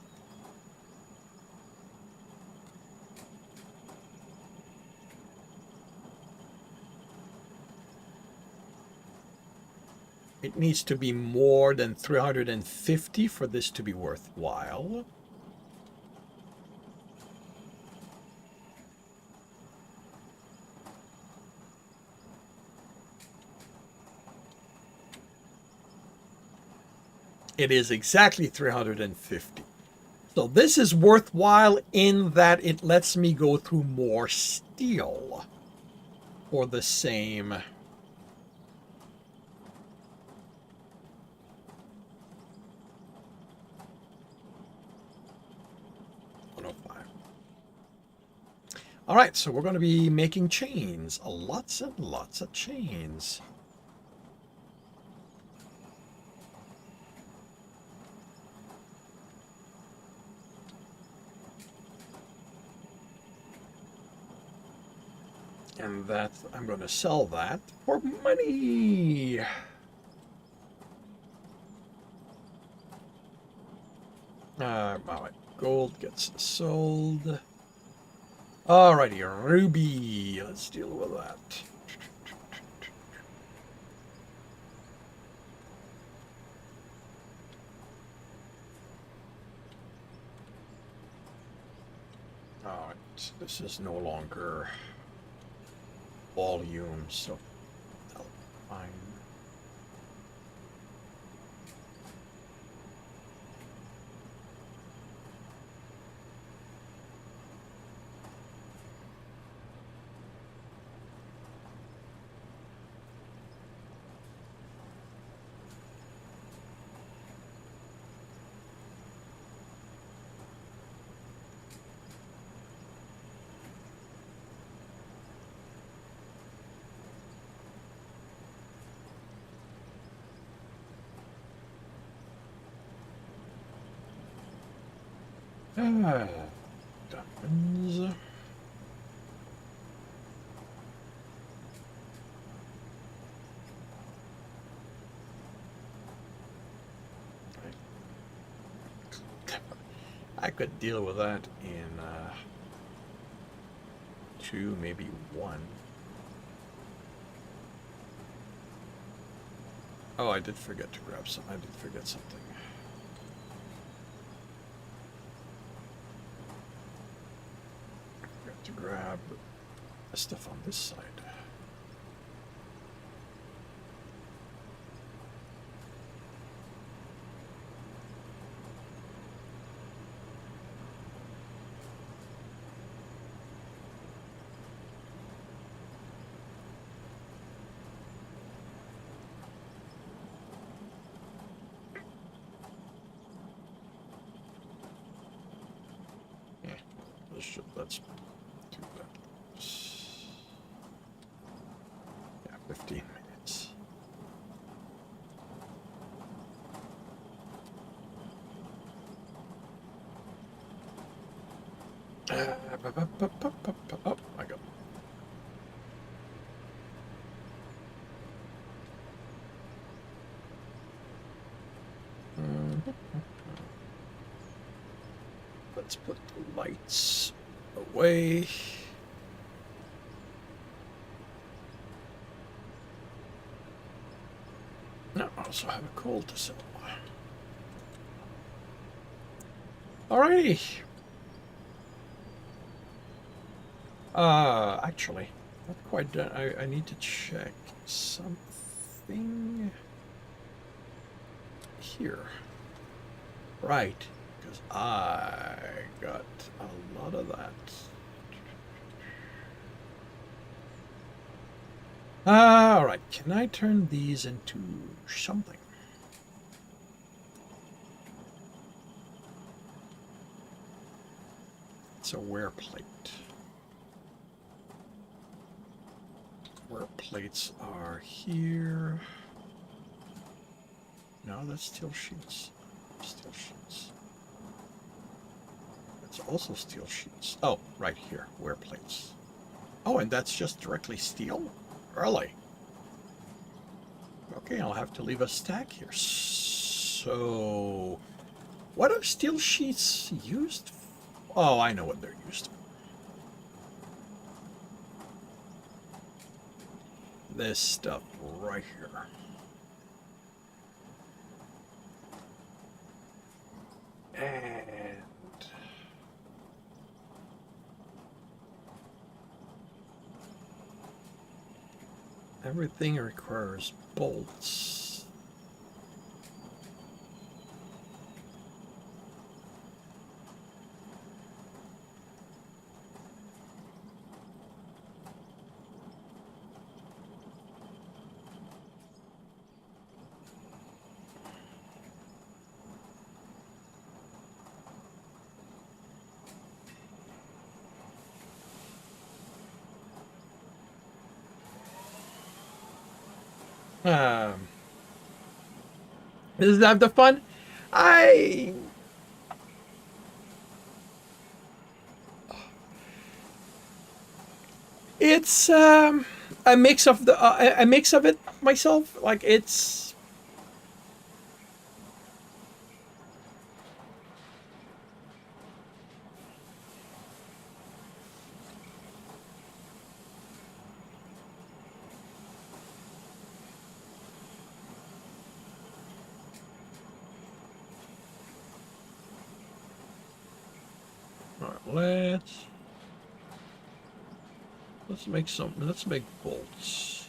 It needs to be more than 350 for this to be worthwhile. It is exactly 350. So this is worthwhile in that it lets me go through more steel for the same. 105. All right, so we're going to be making chains. Lots and lots of chains. And that, I'm going to sell that for money. All right, gold gets sold. Alrighty, ruby. Let's deal with that. Alright, this is no longer volume, so that'll be fine. Ah, diamonds. I could deal with that in 2, maybe 1. Oh, I did forget to grab some. I did forget something. Forgot to grab the stuff on this side. Let's do that. Yeah, 15 minutes. Oh, I got. Let's put the lights away. Now I also have a coal to sell. Alrighty. Actually, not quite done. I need to check something here. Right, because I got a lot of that. Alright, can I turn these into something? It's a wear plate. Wear plates are here. No, that's steel sheets. Steel sheets. That's also steel sheets. Oh, right here, wear plates. Oh, and that's just directly steel? Really? Okay, I'll have to leave a stack here. So, what are steel sheets used for? Oh, I know what they're used for. This stuff right here. And everything requires bolts. Is that the fun? I It's a mix of a mix of it myself. Like it's all right, let's make some. Let's make bolts.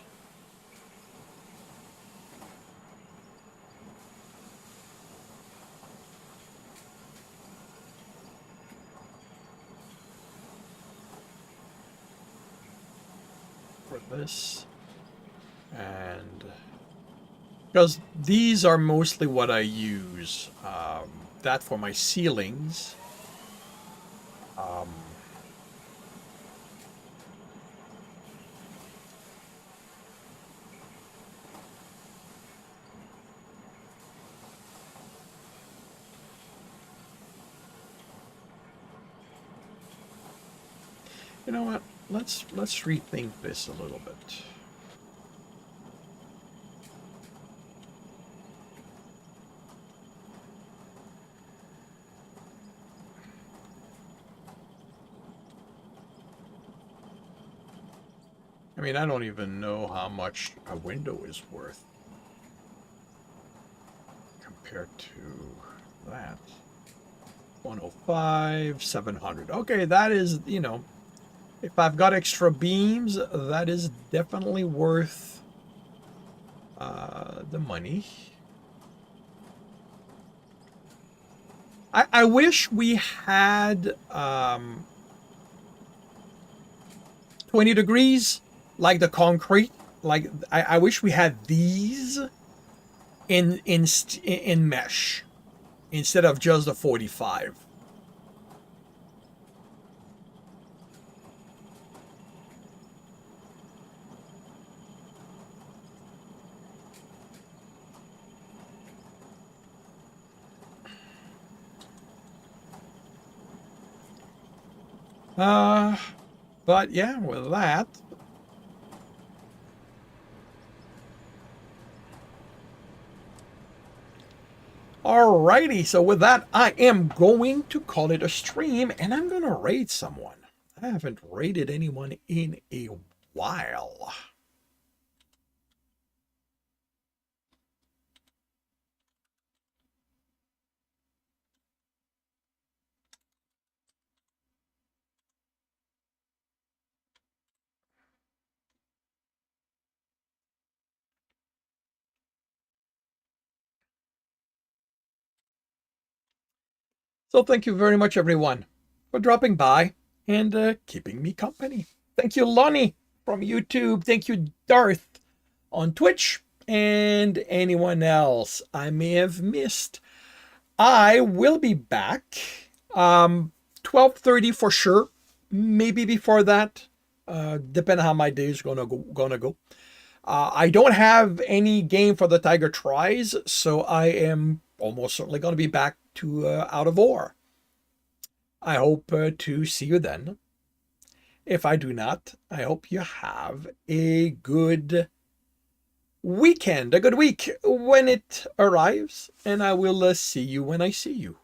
For this, and because these are mostly what I use. That for my ceilings. Um, You know what? Let's rethink this a little bit. I mean, I don't even know how much a window is worth compared to that. 105, 700. Okay, that is, you know, if I've got extra beams, that is definitely worth the money. I wish we had 20 degrees like the concrete. Like I wish we had these in mesh instead of just the 45. But yeah, with that, alrighty, so with that, I am going to call it a stream, and I'm going to raid someone. I haven't raided anyone in a while. So thank you very much, everyone, for dropping by and keeping me company. Thank you, Lonnie from YouTube. Thank you, Darth on Twitch, and anyone else I may have missed. I will be back 12:30 for sure. Maybe before that, depending how my day is gonna go. I don't have any game for the Tiger Tries, so I am almost certainly going to be back to Out of Ore. I hope to see you then. If I do not, I hope you have a good weekend, a good week when it arrives, and I will see you when I see you.